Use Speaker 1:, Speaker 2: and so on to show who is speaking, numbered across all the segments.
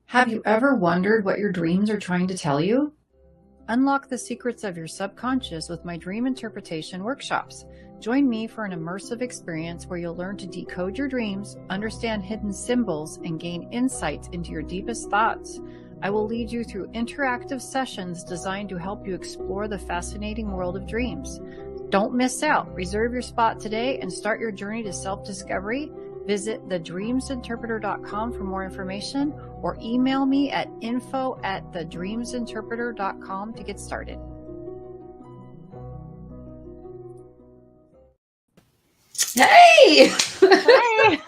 Speaker 1: Have you ever wondered what your dreams are trying to tell you?
Speaker 2: Unlock the secrets of your subconscious with my dream interpretation workshops. Join me for an immersive experience where you'll learn to decode your dreams, understand hidden symbols, and gain insights into your deepest thoughts. I will lead you through interactive sessions designed to help you explore the fascinating world of dreams. Don't miss out. Reserve your spot today and start your journey to self-discovery. Visit thedreamsinterpreter.com for more information or email me at info@thedreamsinterpreter.com to get started.
Speaker 1: Hey!
Speaker 2: Hi.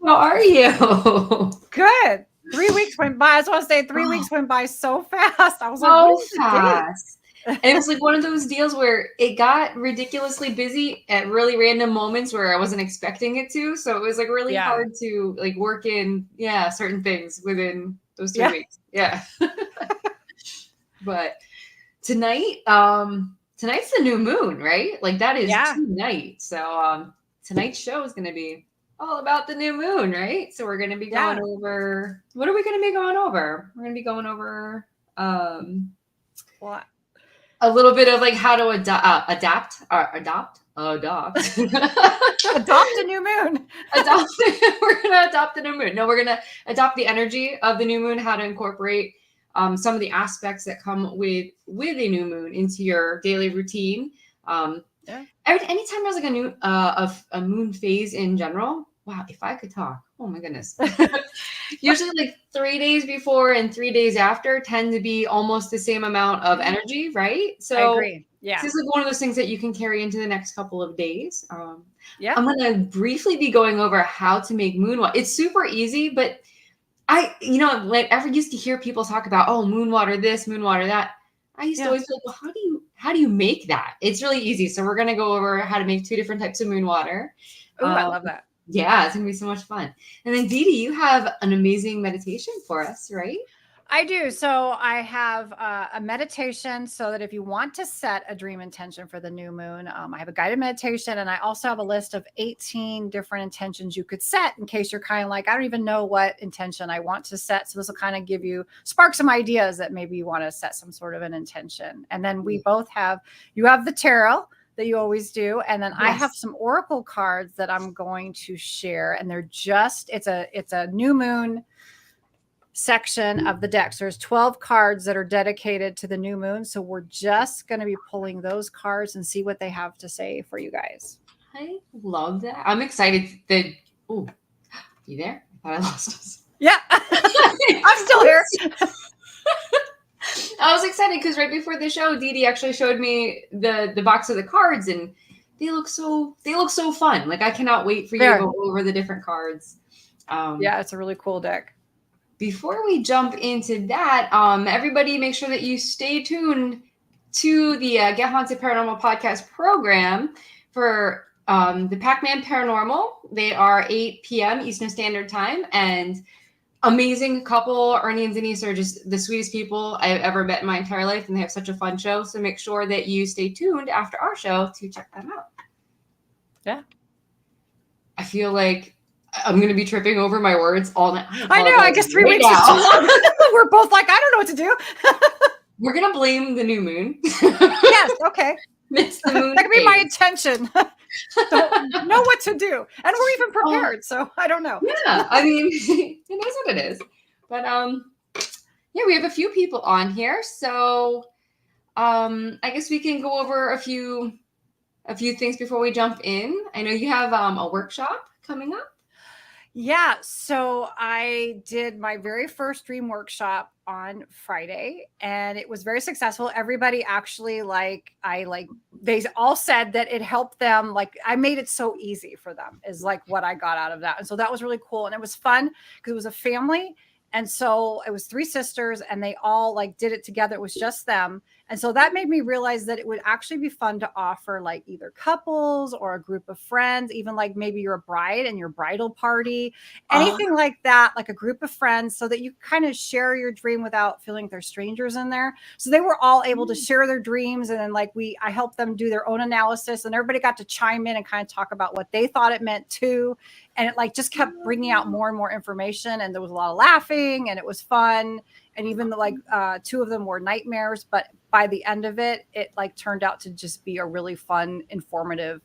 Speaker 1: How are you?
Speaker 2: Good. 3 weeks went by. I just want to say 3 weeks went by so fast. I was like,
Speaker 1: So
Speaker 2: what is the
Speaker 1: fast.
Speaker 2: date?
Speaker 1: And it was like one of those deals where it got ridiculously busy at really random moments where I wasn't expecting it to. So it was like really hard to like work in, certain things within those 3 weeks. Yeah. But tonight, tonight's the new moon, right? Like that is tonight. So tonight's show is going to be all about the new moon, right? So we're going to be going over, what are we going to be going over? We're going to be going over
Speaker 2: what?
Speaker 1: A little bit of like how to adopt
Speaker 2: Adopt a new moon.
Speaker 1: We're going to adopt the new moon. No, we're going to adopt the energy of the new moon, how to incorporate some of the aspects that come with a new moon into your daily routine. Anytime there's like a moon phase in general. Wow, if I could talk. Oh my goodness. Usually like 3 days before and 3 days after tend to be almost the same amount of energy, right? So
Speaker 2: I agree. Yeah.
Speaker 1: This is like one of those things that you can carry into the next couple of days. I'm going to briefly be going over how to make moon water. It's super easy, but whenever used to hear people talk about, moon water this, moon water that, I used to always be like, well, how do you make that? It's really easy. So we're going to go over how to make 2 different types of moon water.
Speaker 2: Oh, I love that.
Speaker 1: Yeah, it's going to be so much fun. And then Deedee, you have an amazing meditation for us, right?
Speaker 2: I do. So I have a meditation so that if you want to set a dream intention for the new moon, I have a guided meditation, and I also have a list of 18 different intentions you could set in case you're kind of like, I don't even know what intention I want to set. So this will kind of give you, spark some ideas that maybe you want to set some sort of an intention. And then we both have, you have the tarot that you always do. And then I have some oracle cards that I'm going to share, and they're just, it's a new moon section of the deck. So there's 12 cards that are dedicated to the new moon. So we're just going to be pulling those cards and see what they have to say for you guys.
Speaker 1: I love that. I'm excited that, you there? I thought I lost us.
Speaker 2: Yeah. I'm still here.
Speaker 1: I was excited because right before the show, Deedee actually showed me the box of the cards, and they look so fun. Like I cannot wait for you to go over the different cards.
Speaker 2: It's a really cool deck.
Speaker 1: Before we jump into that, everybody make sure that you stay tuned to the Get Haunted Paranormal podcast program for the Pac-Man Paranormal. They are 8 p.m. Eastern Standard Time, and amazing couple. Ernie and Denise are just the sweetest people I've ever met in my entire life, and they have such a fun show. So make sure that you stay tuned after our show to check them out.
Speaker 2: Yeah.
Speaker 1: I feel like I'm going to be tripping over my words all night.
Speaker 2: I know. I guess 3 weeks is too long. We're both like, I don't know what to do.
Speaker 1: We're going to blame the new moon.
Speaker 2: Yes. Okay.
Speaker 1: It's the moon.
Speaker 2: That could be my intention. Don't know what to do. And we're even prepared. So I don't know.
Speaker 1: Yeah. I mean, it is what it is. But we have a few people on here. So I guess we can go over a few things before we jump in. I know you have a workshop coming up.
Speaker 2: Yeah. So I did my very first dream workshop on Friday, and it was very successful. Everybody actually they all said that it helped them. Like I made it so easy for them is like what I got out of that. And so that was really cool. And it was fun because it was a family. And so it was 3 sisters, and they all like did it together. It was just them. And so that made me realize that it would actually be fun to offer like either couples or a group of friends, even like maybe you're a bride and your bridal party,
Speaker 1: Oh,
Speaker 2: anything like that, like a group of friends, so that you kind of share your dream without feeling there's strangers in there. So they were all able to share their dreams. And then like I helped them do their own analysis, and everybody got to chime in and kind of talk about what they thought it meant too. And it like just kept bringing out more and more information. And there was a lot of laughing, and it was fun. And even like two of them were nightmares, but by the end of it, it like turned out to just be a really fun, informative,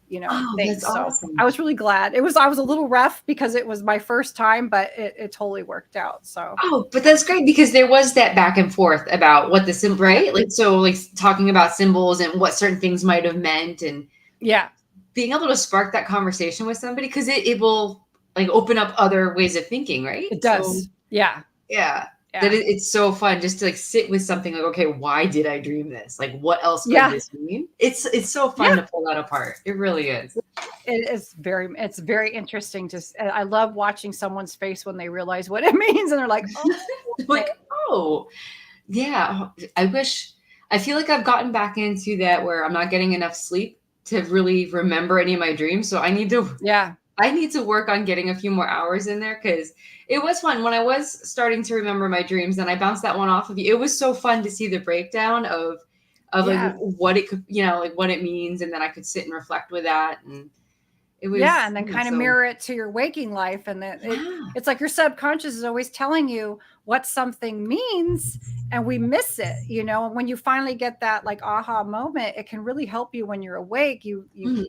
Speaker 2: thing.
Speaker 1: that's
Speaker 2: So
Speaker 1: awesome.
Speaker 2: I was really glad. I was a little rough because it was my first time, but it totally worked out. So
Speaker 1: Oh, but that's great because there was that back and forth about what the symbol, right? Like, so like talking about symbols and what certain things might have meant, and
Speaker 2: yeah,
Speaker 1: being able to spark that conversation with somebody, because it will like open up other ways of thinking, right?
Speaker 2: it
Speaker 1: So
Speaker 2: does. Yeah.
Speaker 1: yeah,
Speaker 2: Yeah.
Speaker 1: that it's so fun just to like sit with something like, okay, why did I dream this? Like, what else could
Speaker 2: Yeah.
Speaker 1: this mean? It's so fun to pull that apart. It really is.
Speaker 2: It's very interesting. I love watching someone's face when they realize what it means, and they're like, oh,
Speaker 1: Like, oh, yeah. I feel like I've gotten back into that where I'm not getting enough sleep to really remember any of my dreams. So I need to work on getting a few more hours in there, because it was fun when I was starting to remember my dreams and I bounced that one off of you. It was so fun to see the breakdown of like what it could, like what it means, and then I could sit and reflect with that, and it was
Speaker 2: and then kind of mirror it to your waking life, and then it's like your subconscious is always telling you what something means, and we miss it, and when you finally get that like aha moment, it can really help you when you're awake. You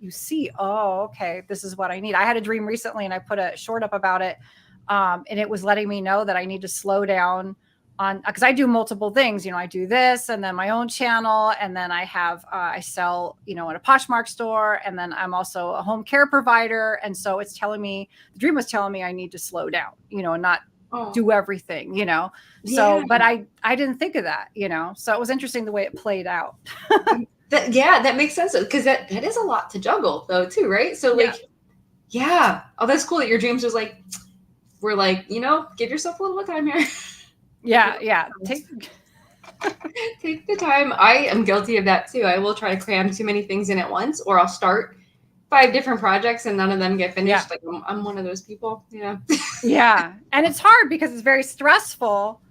Speaker 2: see, oh, okay, this is what I need. I had a dream recently, and I put a short up about it, and it was letting me know that I need to slow down on, because I do multiple things. I do this, and then my own channel, and then I have I sell at a Poshmark store, and then I'm also a home care provider. And so it's telling me, the dream was telling me I need to slow down, and not do everything, so but I didn't think of that, so it was interesting the way it played out.
Speaker 1: That makes sense, because that is a lot to juggle though too, right? So like oh, that's cool that your dreams was like, we're like, give yourself a little time here. Take the time. I am guilty of that too. I will try to cram too many things in at once, or I'll start 5 different projects and none of them get finished. Like I'm one of those people,
Speaker 2: and it's hard because it's very stressful,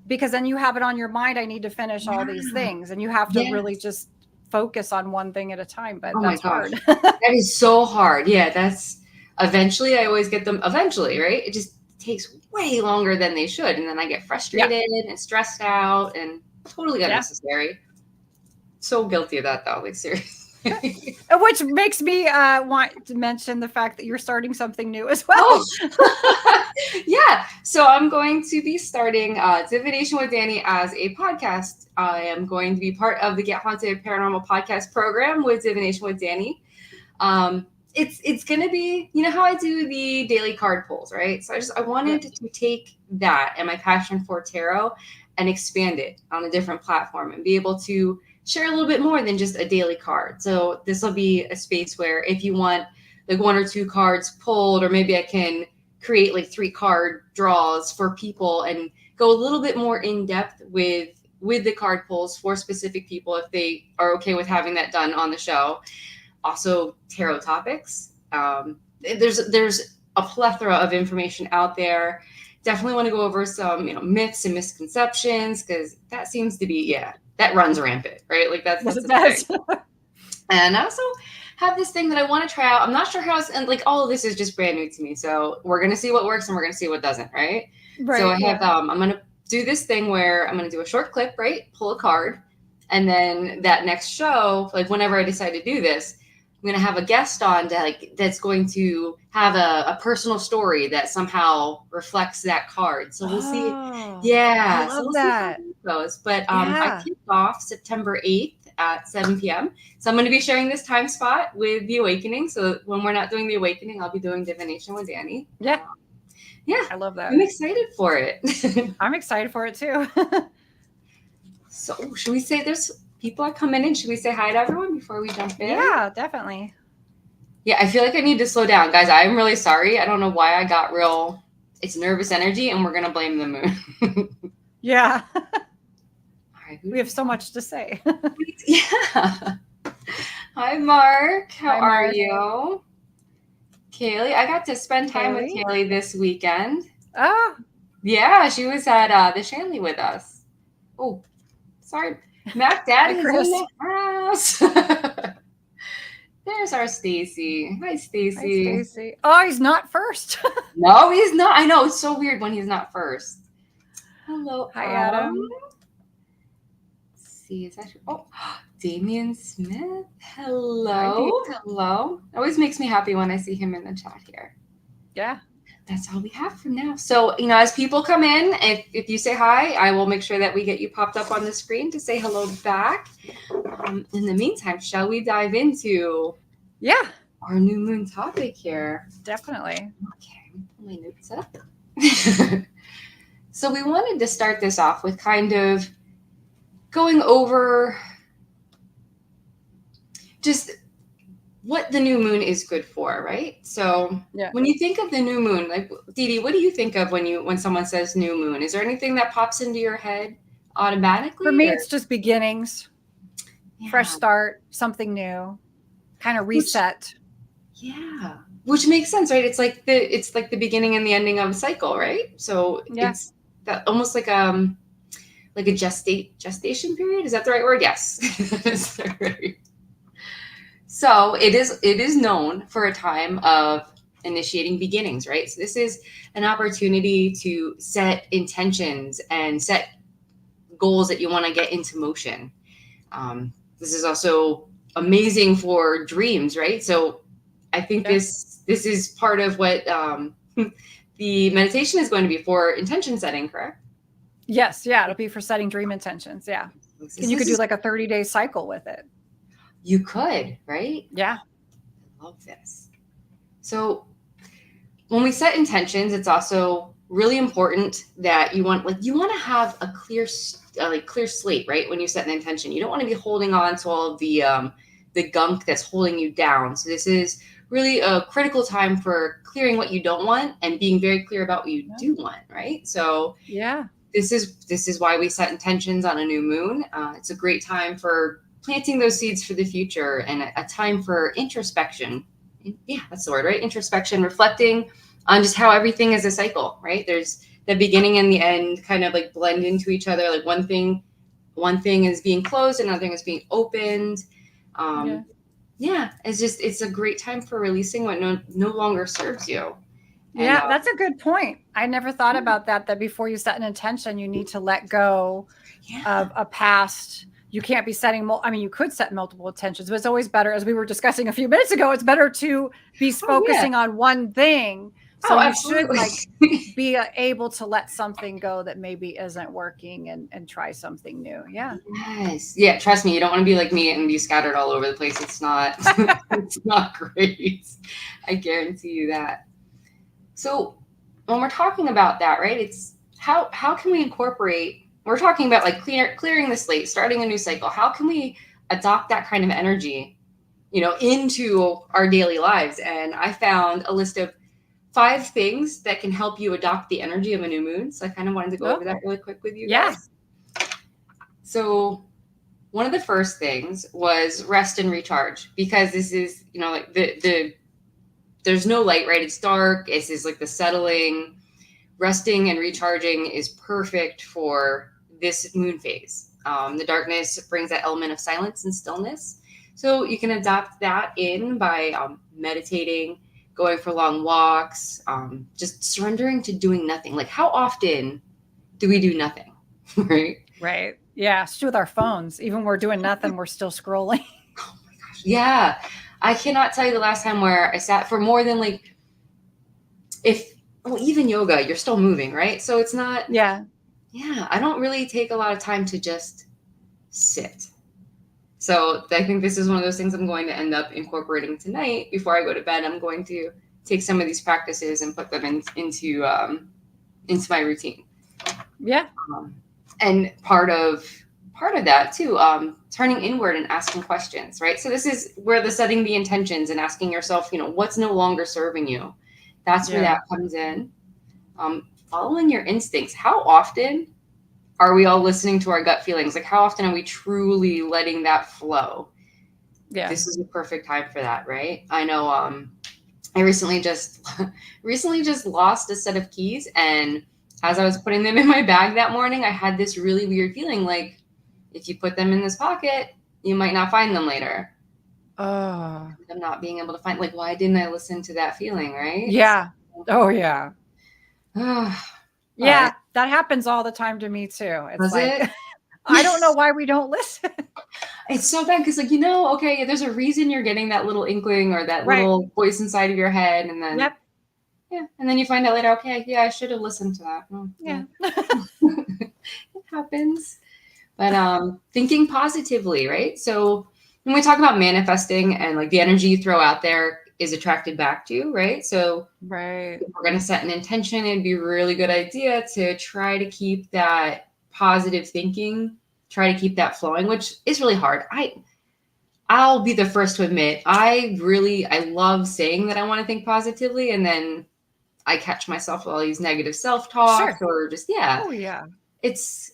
Speaker 2: because then you have it on your mind, I need to finish all these things, and you have to really just focus on one thing at a time. But that's hard.
Speaker 1: That is so hard. That's eventually, I always get them eventually, right? It just takes way longer than they should, and then I get frustrated and stressed out, and totally unnecessary. So guilty of that though, like seriously.
Speaker 2: Which makes me want to mention the fact that you're starting something new as well.
Speaker 1: So I'm going to be starting Divination with Danny as a podcast. I am going to be part of the Get Haunted Paranormal podcast program with Divination with Danny. It's going to be, how I do the daily card pulls, right? So I wanted to take that and my passion for tarot and expand it on a different platform and be able to share a little bit more than just a daily card. So this will be a space where if you want like 1 or 2 cards pulled, or maybe I can create like 3 card draws for people and go a little bit more in depth with the card pulls for specific people, if they are okay with having that done on the show. Also tarot topics. There's a plethora of information out there. Definitely want to go over some, myths and misconceptions, because that seems to be, that runs rampant, right? Like that's the thing. And I also have this thing that I want to try out. I'm not sure how and like all of this is just brand new to me. So we're going to see what works and we're going to see what doesn't, right? So I have, I'm going to do this thing where I'm going to do a short clip, right? Pull a card. And then that next show, like whenever I decide to do this, I'm going to have a guest on that's going to have a personal story that somehow reflects that card. So we'll see.
Speaker 2: I love that.
Speaker 1: See how it goes. But I kick off September 8th at 7 p.m. So I'm going to be sharing this time spot with The Awakening. So when we're not doing The Awakening, I'll be doing Divination with Danny.
Speaker 2: I love that.
Speaker 1: I'm excited for it.
Speaker 2: I'm excited for it too.
Speaker 1: So should we say there's people are coming in? Should we say hi to everyone before we jump in?
Speaker 2: Yeah, definitely.
Speaker 1: Yeah, I feel like I need to slow down, guys. I'm really sorry. I don't know why I got it's nervous energy, and we're going to blame the moon.
Speaker 2: Yeah.
Speaker 1: All Okay.
Speaker 2: We have so much to say.
Speaker 1: Yeah. Hi, Mark. How
Speaker 2: Hi,
Speaker 1: are
Speaker 2: Mark.
Speaker 1: you? Kaylee, I got to spend time with
Speaker 2: Kaylee?
Speaker 1: Kaylee this weekend.
Speaker 2: Oh,
Speaker 1: Yeah, she was at the Shanley with us. Oh, sorry. Mac Daddy is in
Speaker 2: Chris.
Speaker 1: the house. There's our Stacy. Hi,
Speaker 2: Hi,
Speaker 1: Stacy.
Speaker 2: Stacy. Oh, he's not first.
Speaker 1: No, he's not. I know. It's so weird when he's not first. Hello,
Speaker 2: Hi, Adam.
Speaker 1: Let's see, is that oh, Damian Smith? Hello.
Speaker 2: Hi,
Speaker 1: Hello. It always makes me happy when I see him in the chat here.
Speaker 2: Yeah.
Speaker 1: That's all we have for now. So, as people come in, if you say hi, I will make sure that we get you popped up on the screen to say hello back. In the meantime, shall we dive into our new moon topic here?
Speaker 2: Definitely.
Speaker 1: Okay, put my notes up. So we wanted to start this off with kind of going over just what the new moon is good for, right? So when you think of the new moon, like Deedee, what do you think of when someone says new moon? Is there anything that pops into your head automatically?
Speaker 2: For me, it's just beginnings, fresh start, something new, kind of reset.
Speaker 1: Which makes sense, right? It's like the beginning and the ending of a cycle, right? So it's that almost like a gestation period. Is that the right word? Yes. That's the right. So it is known for a time of initiating beginnings, right? So this is an opportunity to set intentions and set goals that you want to get into motion. This is also amazing for dreams, right? So I think this is part of what the meditation is going to be for intention setting, correct?
Speaker 2: Yes. Yeah. It'll be for setting dream intentions. Yeah. And you could do like a 30-day cycle with it.
Speaker 1: You could, right?
Speaker 2: Yeah.
Speaker 1: I love this. So when we set intentions, it's also really important that you want to have a clear slate, right? When you set an intention, you don't want to be holding on to all of the gunk that's holding you down. So this is really a critical time for clearing what you don't want and being very clear about what you do want, right? So this is why we set intentions on a new moon. It's a great time for planting those seeds for the future and a time for introspection. Yeah, that's the word, right? Introspection, reflecting on just how everything is a cycle, right? There's the beginning and the end kind of like blend into each other. Like one thing is being closed, another thing is being opened. It's a great time for releasing what no longer serves you.
Speaker 2: And, that's a good point. I never thought about that before you set an intention, you need to let go of a past. You can't be setting, you could set multiple intentions, but it's always better, as we were discussing a few minutes ago, it's better to be focusing on one thing. So you should be able to let something go that maybe isn't working and try something new. Yeah.
Speaker 1: Yes. Yeah. Trust me, you don't want to be like me and be scattered all over the place. It's not, it's not great. I guarantee you that. So when we're talking about that, right, it's how can we incorporate, we're talking about like clearing the slate, starting a new cycle. How can we adopt that kind of energy, into our daily lives? And I found a list of 5 things that can help you adopt the energy of a new moon. So I kind of wanted to go over that really quick with you guys. So one of the first things was rest and recharge, because this is, like there's no light, right? It's dark. This is like the settling. Resting and recharging is perfect for this moon phase. The darkness brings that element of silence and stillness. So you can adopt that in by meditating, going for long walks, just surrendering to doing nothing. Like, how often do we do nothing, right?
Speaker 2: Right. Yeah. It's with our phones. Even when we're doing nothing, we're still scrolling.
Speaker 1: Oh my gosh. Yeah. I cannot tell you the last time where I sat for more than even yoga, you're still moving, right? So it's not. Yeah. I don't really take a lot of time to just sit. So I think this is one of those things I'm going to end up incorporating tonight. Before I go to bed, I'm going to take some of these practices and put them into my routine. Yeah. And part of that too, turning inward and asking questions, right? So this is where the setting the intentions and asking yourself, what's no longer serving you. That's where that comes in. Following your instincts. How often are we all listening to our gut feelings? Like, how often are we truly letting that flow?
Speaker 2: Yeah.
Speaker 1: This is the perfect time for that, right? I know. I recently just lost a set of keys, and as I was putting them in my bag that morning, I had this really weird feeling like if you put them in this pocket, you might not find them later.
Speaker 2: Oh.
Speaker 1: I'm not being able to find, like, why didn't I listen to that feeling, right?
Speaker 2: Yeah. Oh yeah.
Speaker 1: But
Speaker 2: Yeah, that happens all the time to me too. It's
Speaker 1: does
Speaker 2: like
Speaker 1: it?
Speaker 2: I don't know why we don't listen.
Speaker 1: It's so bad because, like, okay, there's a reason you're getting that little inkling or that
Speaker 2: Right.
Speaker 1: little voice inside of your head, and then
Speaker 2: Yep.
Speaker 1: yeah, and then you find out later, okay, yeah, I should have listened to that. Oh,
Speaker 2: Yeah.
Speaker 1: it happens. But thinking positively, right? So when we talk about manifesting and like the energy you throw out there is attracted back to you, right? So
Speaker 2: Right.
Speaker 1: if we're going to set an intention, it'd be a really good idea to try to keep that positive thinking, try to keep that flowing, which is really hard. I'll be the first to admit, I love saying that I want to think positively, and then I catch myself with all these negative self-talks
Speaker 2: Sure.
Speaker 1: or just, yeah,
Speaker 2: Oh yeah.
Speaker 1: it's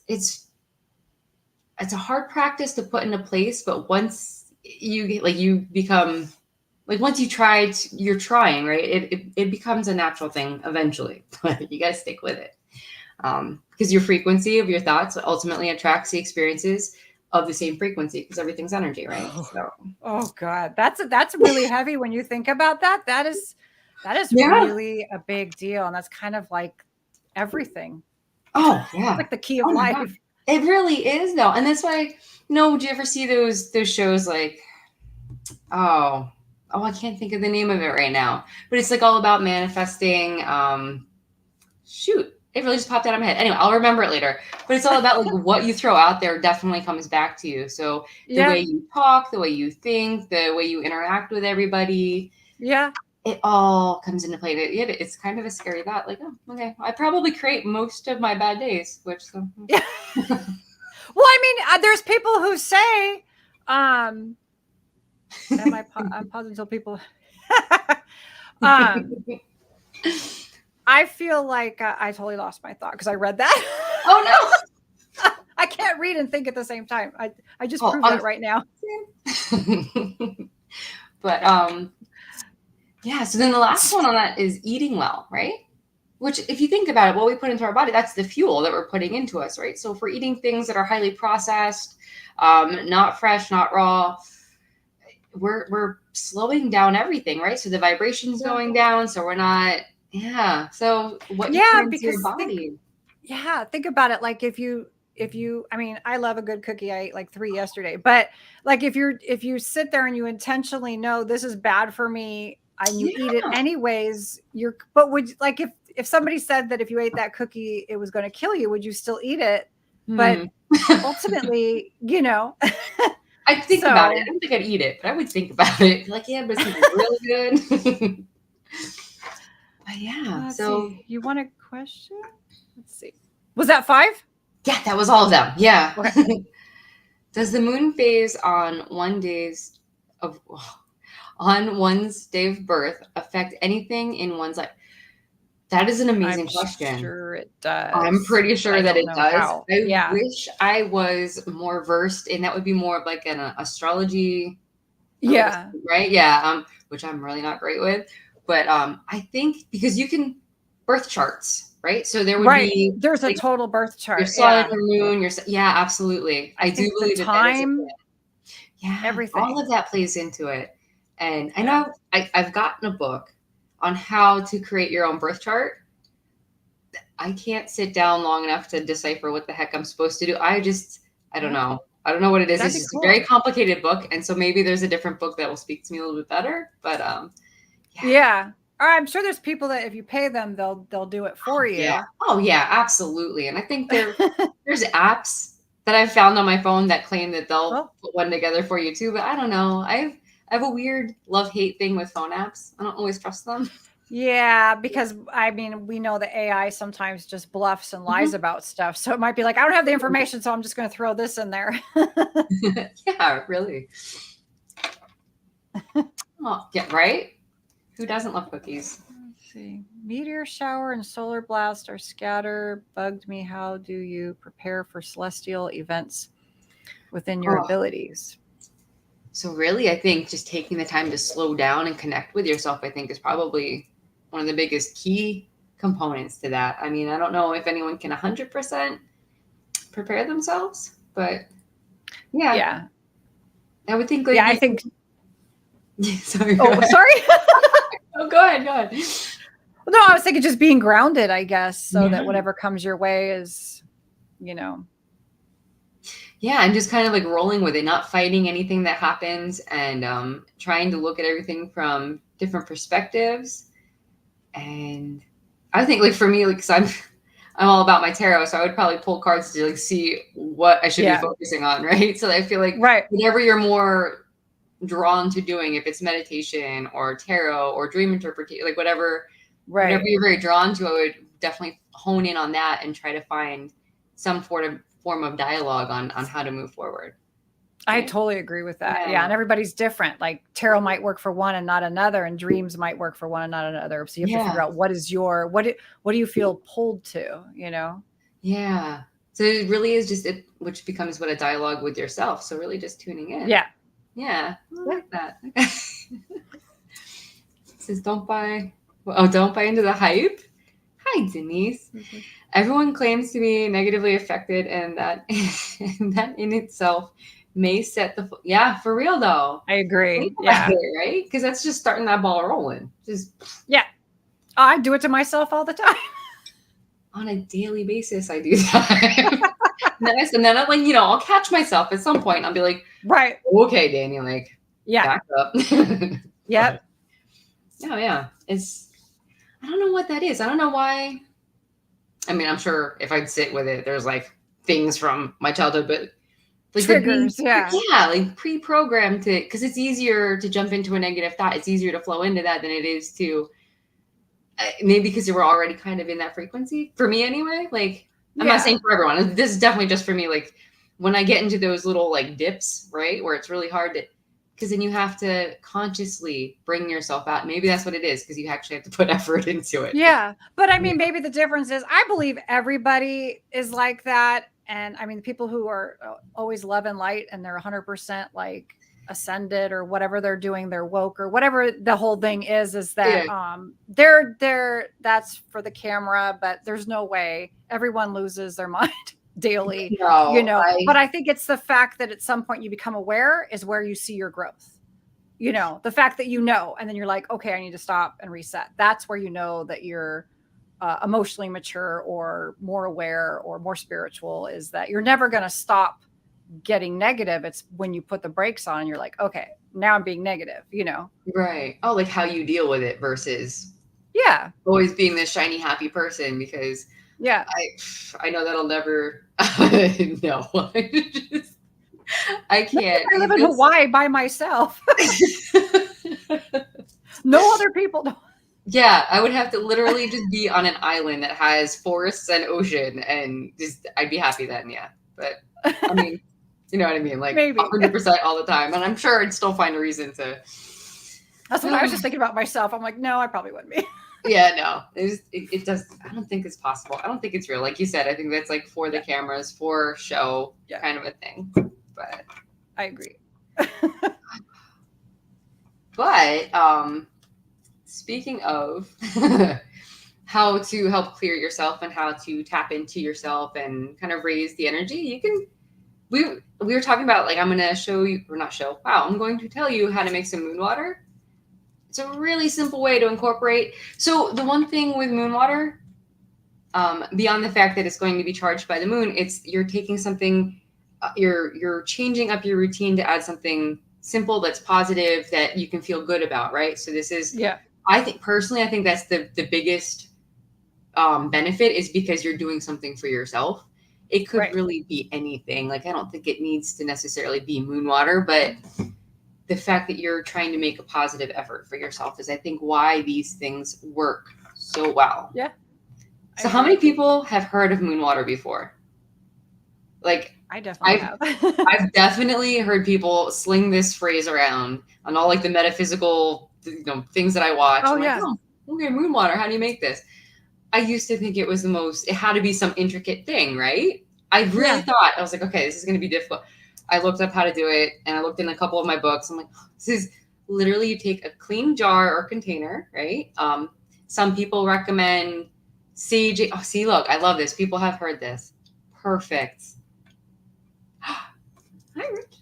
Speaker 1: a hard practice to put into place, but once you become like, once you're trying, right? It becomes a natural thing eventually. But you got to stick with it. Because your frequency of your thoughts ultimately attracts the experiences of the same frequency, because everything's energy, right? So
Speaker 2: Oh God, that's really heavy when you think about that. That is
Speaker 1: yeah.
Speaker 2: really a big deal, and that's kind of like everything.
Speaker 1: Oh yeah.
Speaker 2: Like the key of
Speaker 1: Oh my God.
Speaker 2: life.
Speaker 1: It really is though. And that's why, would you ever see those shows like, oh, I can't think of the name of it right now, but it's like all about manifesting. Shoot, it really just popped out of my head. Anyway, I'll remember it later. But it's all about like what you throw out there definitely comes back to you. So the way
Speaker 2: Yeah.
Speaker 1: you talk, the way you think, the way you interact with everybody,
Speaker 2: Yeah.
Speaker 1: it all comes into play. It's kind of a scary thought. Like, oh, okay, I probably create most of my bad days, which.
Speaker 2: Yeah. Well, I mean, there's people who say, I'm pausing until people. I feel like I totally lost my thought because I read that.
Speaker 1: Oh no.
Speaker 2: I can't read and think at the same time. I just
Speaker 1: Oh,
Speaker 2: proved that right now.
Speaker 1: But yeah, so then the last one on that is eating well, right? Which, if you think about it, what we put into our body, that's the fuel that we're putting into us, right? So if we're eating things that are highly processed, not fresh, not raw, we're slowing down everything, right? So the vibration's going down, so we're not, yeah. So what you put into your body.
Speaker 2: Think about it. Like if you, I mean, I love a good cookie. I ate like 3 yesterday, but like if you sit there and you intentionally know this is bad for me and you eat it
Speaker 1: Yeah.
Speaker 2: anyways, but like if somebody said that if you ate that cookie, it was going to kill you, would you still eat it? But ultimately,
Speaker 1: I'd think about it. I don't think I'd eat it, but I would think about it. Like, yeah, but it's really good. But yeah,
Speaker 2: let's
Speaker 1: so
Speaker 2: see. You want a question? Let's see. Was that 5?
Speaker 1: yeah, that was all of them. Yeah.
Speaker 2: Okay.
Speaker 1: Does the moon phase on one's day of birth affect anything in one's life? That is an amazing question.
Speaker 2: Sure it does.
Speaker 1: I'm pretty sure that it does.
Speaker 2: How.
Speaker 1: I wish I was more versed, and that would be more of like an astrology.
Speaker 2: Yeah.
Speaker 1: Right. Yeah. Which I'm really not great with, but I think because you can birth charts, right? So there would be
Speaker 2: there's a
Speaker 1: like,
Speaker 2: total birth chart.
Speaker 1: your sun, your moon, yeah, absolutely. I do
Speaker 2: think the
Speaker 1: believe that is a
Speaker 2: time,
Speaker 1: thing. Yeah,
Speaker 2: everything.
Speaker 1: all of that plays into it. And I know I've gotten a book on how to create your own birth chart. I can't sit down long enough to decipher what the heck I'm supposed to do. I don't know. I don't know what it is.
Speaker 2: That'd
Speaker 1: It's
Speaker 2: be
Speaker 1: just
Speaker 2: cool.
Speaker 1: a very complicated book. And so maybe there's a different book that will speak to me a little bit better. But
Speaker 2: yeah. I'm sure there's people that if you pay them, they'll do it for you.
Speaker 1: Yeah. Oh yeah, absolutely. And I think there's apps that I've found on my phone that claim that they'll put one together for you too. But I don't know. I have a weird love-hate thing with phone apps. I don't always trust them.
Speaker 2: Yeah, because I mean, we know the AI sometimes just bluffs and lies about stuff. So it might be like, I don't have the information, so I'm just going to throw this in there.
Speaker 1: Yeah, really. Oh, yeah, right? Who doesn't love cookies?
Speaker 2: See, meteor shower and solar blast are scatter. Bugged me. How do you prepare for celestial events within your
Speaker 1: Oh,
Speaker 2: abilities?
Speaker 1: so really, I think just taking the time to slow down and connect with yourself, I think, is probably one of the biggest key components to that. I mean, I don't know if anyone can 100% prepare themselves, but yeah,
Speaker 2: Yeah.
Speaker 1: I would think
Speaker 2: Yeah,
Speaker 1: like
Speaker 2: I think.
Speaker 1: sorry. Go
Speaker 2: Oh,
Speaker 1: ahead.
Speaker 2: sorry.
Speaker 1: Oh, go ahead. Go ahead.
Speaker 2: No, I was thinking just being grounded, I guess, so
Speaker 1: Yeah.
Speaker 2: that whatever comes your way is, you know.
Speaker 1: Yeah, and just kind of like rolling with it, not fighting anything that happens, and trying to look at everything from different perspectives. And I think like for me, like, cause I'm all about my tarot, so I would probably pull cards to like see what I should be
Speaker 2: Yeah.
Speaker 1: focusing on, right? So I feel like
Speaker 2: Right.
Speaker 1: whatever you're more drawn to doing, if it's meditation or tarot or dream interpretation, like whatever
Speaker 2: Right.
Speaker 1: you're very drawn to, I would definitely hone in on that and try to find some form of dialogue on how to move forward.
Speaker 2: I
Speaker 1: Right?
Speaker 2: totally agree with that. Yeah.
Speaker 1: Yeah.
Speaker 2: And everybody's different. Like tarot might work for one and not another, and dreams might work for one and not another. So you have to figure
Speaker 1: Yeah.
Speaker 2: out what is your, what do you feel pulled to, you know?
Speaker 1: Yeah. So it really is just it, which becomes what a dialogue with yourself. So really just tuning in.
Speaker 2: Yeah.
Speaker 1: Yeah. I
Speaker 2: Yeah.
Speaker 1: like that. It says don't buy into the hype. Hi, Denise.
Speaker 2: Mhm.
Speaker 1: Everyone claims to be negatively affected, and that and that in itself may set the yeah, for real though.
Speaker 2: I agree.
Speaker 1: Think
Speaker 2: Yeah.
Speaker 1: about it, right? Because that's just starting that ball rolling. Just
Speaker 2: Yeah. I do it to myself all the time.
Speaker 1: on a daily basis, I do that. Nice. And then I'm like, I'll catch myself at some point and I'll be like,
Speaker 2: Right.
Speaker 1: okay, Danny, like,
Speaker 2: Yeah.
Speaker 1: back up.
Speaker 2: Yep.
Speaker 1: Oh, yeah. I don't know what that is. I don't know why. I mean, I'm sure if I'd sit with it, there's like things from my childhood, but like
Speaker 2: Triggers. Yeah.
Speaker 1: yeah, like pre-programmed to, because it's easier to jump into a negative thought. It's easier to flow into that than it is to maybe because you were already kind of in that frequency. For me, anyway. Like, I'm not saying for everyone. This is definitely just for me. Like, when I get into those little like dips, right, where it's really hard to, because then you have to consciously bring yourself out. Maybe that's what it is, because you actually have to put effort into it.
Speaker 2: Yeah. But I mean, maybe the difference is I believe everybody is like that. And I mean, the people who are always love and light and they're 100% like ascended or whatever they're doing, they're woke or whatever the whole thing is that they're that's for the camera, but there's no way everyone loses their mind daily,
Speaker 1: No,
Speaker 2: but I think it's the fact that at some point you become aware is where you see your growth. The fact that and then you're like, okay, I need to stop and reset. That's where you know that you're emotionally mature or more aware or more spiritual, is that you're never going to stop getting negative. It's when you put the brakes on and you're like, okay, now I'm being negative,
Speaker 1: Right. Oh, like how you deal with it versus always being this shiny, happy person, because I know that'll never, no, I can't.
Speaker 2: I live in Hawaii by myself. No other people.
Speaker 1: Yeah, I would have to literally just be on an island that has forests and ocean, and just I'd be happy then, yeah. But I mean, you know what I mean? Like
Speaker 2: Maybe
Speaker 1: 100% all the time. And I'm sure I'd still find a reason to.
Speaker 2: That's what I was just thinking about myself. I'm like, no, I probably wouldn't be.
Speaker 1: Yeah, no. It does. I don't think it's possible. I don't think it's real. Like you said, I think that's like for the cameras, for show kind of a thing. But
Speaker 2: I agree.
Speaker 1: But speaking of how to help clear yourself and how to tap into yourself and kind of raise the energy, you can. We were talking about, like, I'm going to show you, or not show. Wow, I'm going to tell you how to make some moon water. It's a really simple way to incorporate. So the one thing with moon water, beyond the fact that it's going to be charged by the moon, it's you're taking something, you're changing up your routine to add something simple that's positive that you can feel good about, right? So this is, I think personally, I think that's the biggest benefit, is because you're doing something for yourself. It could really be anything. Like, I don't think it needs to necessarily be moon water, but the fact that you're trying to make a positive effort for yourself is, I think, why these things work so well.
Speaker 2: Yeah.
Speaker 1: So how many people have heard of moon water before? Like,
Speaker 2: I definitely have.
Speaker 1: I've definitely heard people sling this phrase around on all like the metaphysical, things that I watch.
Speaker 2: Oh,
Speaker 1: I'm
Speaker 2: yeah.
Speaker 1: like, oh, okay, moon water, how do you make this? I used to think it had to be some intricate thing, right? I really thought, I was like, okay, this is going to be difficult. I looked up how to do it, and I looked in a couple of my books. I'm like, this is literally, you take a clean jar or container, right? Some people recommend sage. Oh, see, look, I love this. People have heard this. Perfect. Hi, Rich.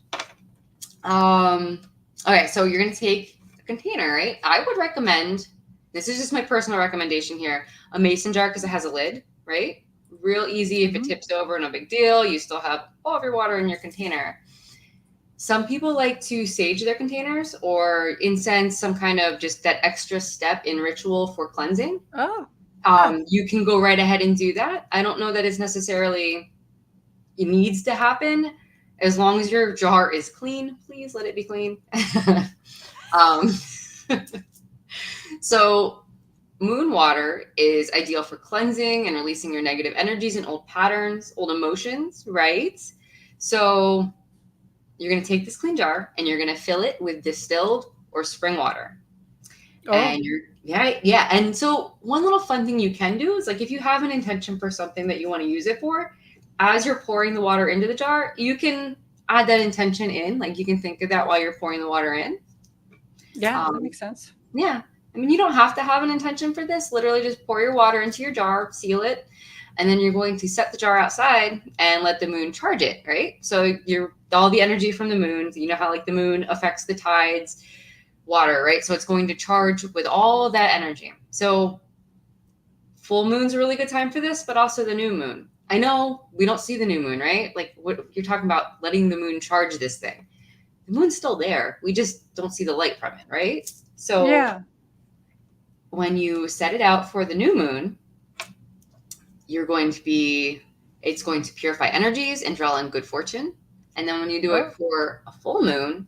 Speaker 1: Okay, so you're going to take a container, right? I would recommend, this is just my personal recommendation here, a mason jar because it has a lid, right? Real easy. If it tips over, no big deal. You still have all of your water in your container. Some people like to sage their containers or incense, some kind of just that extra step in ritual for cleansing.
Speaker 2: Oh.
Speaker 1: You can go right ahead and do that. I don't know that it's necessarily, it needs to happen. As long as your jar is clean, please let it be clean. So moon water is ideal for cleansing and releasing your negative energies and old patterns, old emotions, right? So you're going to take this clean jar and you're going to fill it with distilled or spring water. Oh. And yeah. And so one little fun thing you can do is, like, if you have an intention for something that you want to use it for, as you're pouring the water into the jar, you can add that intention in. Like, you can think of that while you're pouring the water in.
Speaker 2: Yeah, that makes sense.
Speaker 1: Yeah. I mean, you don't have to have an intention for this. Literally just pour your water into your jar, seal it, and then you're going to set the jar outside and let the moon charge it, right? So all the energy from the moon, you know how like the moon affects the tides, water, right? So it's going to charge with all of that energy. So full moon's a really good time for this, but also the new moon. I know we don't see the new moon, right? Like, what you're talking about, letting the moon charge this thing. The moon's still there. We just don't see the light from it, right? So when you set it out for the new moon, it's going to purify energies and draw in good fortune. And then when you do it for a full moon,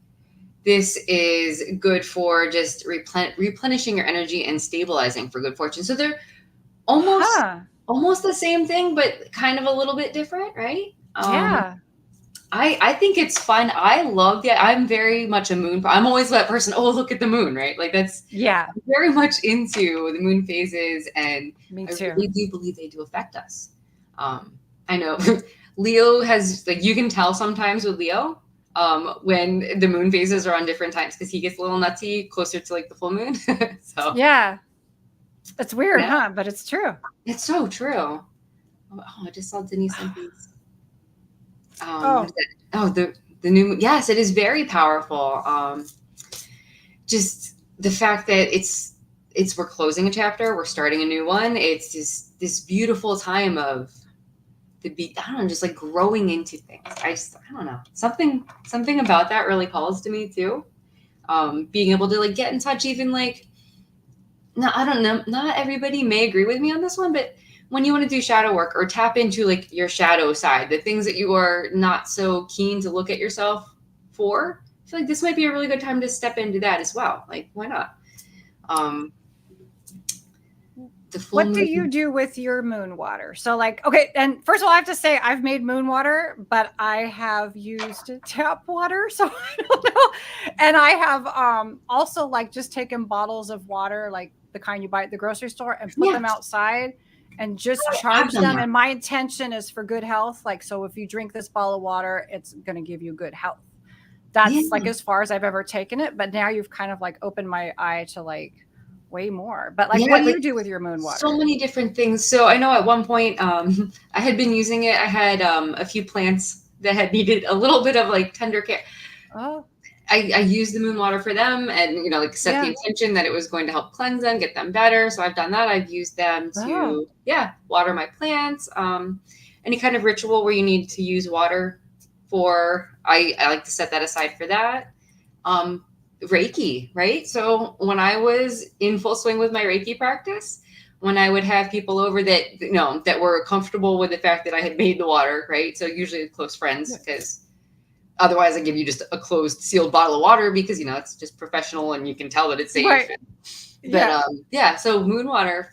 Speaker 1: this is good for just replenishing your energy and stabilizing for good fortune. So they're almost the same thing, but kind of a little bit different, right? I think it's fun. I love I'm very much a moon. I'm always that person. Oh, look at the moon, right? Like I'm very much into the moon phases, and
Speaker 2: me too.
Speaker 1: I really do believe they do affect us. I know Leo has, like, you can tell sometimes with Leo when the moon phases are on different times, because he gets a little nutty closer to like the full moon. So
Speaker 2: it's weird, huh? But it's true.
Speaker 1: It's so true. Oh, I just saw Denise something's. The new moon. Yes, it is very powerful. Just the fact that we're closing a chapter, we're starting a new one. It's just this beautiful time of just like growing into things. I don't know, something about that really calls to me too. Being able to like get in touch, even like, no, I don't know, not everybody may agree with me on this one, but when you want to do shadow work or tap into like your shadow side, the things that you are not so keen to look at yourself for, I feel like this might be a really good time to step into that as well. Like, why not?
Speaker 2: What do you do with your moon water? So like, okay, and first of all, I have to say I've made moon water, but I have used tap water, so I don't know. And I have also like just taken bottles of water, like the kind you buy at the grocery store, and put them outside and just charge them. And my intention is for good health. Like, so if you drink this bottle of water, it's going to give you good health. That's like as far as I've ever taken it. But now you've kind of like opened my eye to like way more. But like, what do you do with your moon water?
Speaker 1: So many different things. So I know at one point I had been using it. I had a few plants that had needed a little bit of like tender care. I used the moon water for them, and like set the intention that it was going to help cleanse them, get them better. So I've done that. I've used them to water my plants. Any kind of ritual where you need to use water for, I like to set that aside for that. Reiki, right? So when I was in full swing with my Reiki practice, when I would have people over that that were comfortable with the fact that I had made the water, right? So usually close friends, because otherwise I give you just a closed sealed bottle of water, because it's just professional and you can tell that it's safe.
Speaker 2: Right.
Speaker 1: But so moon water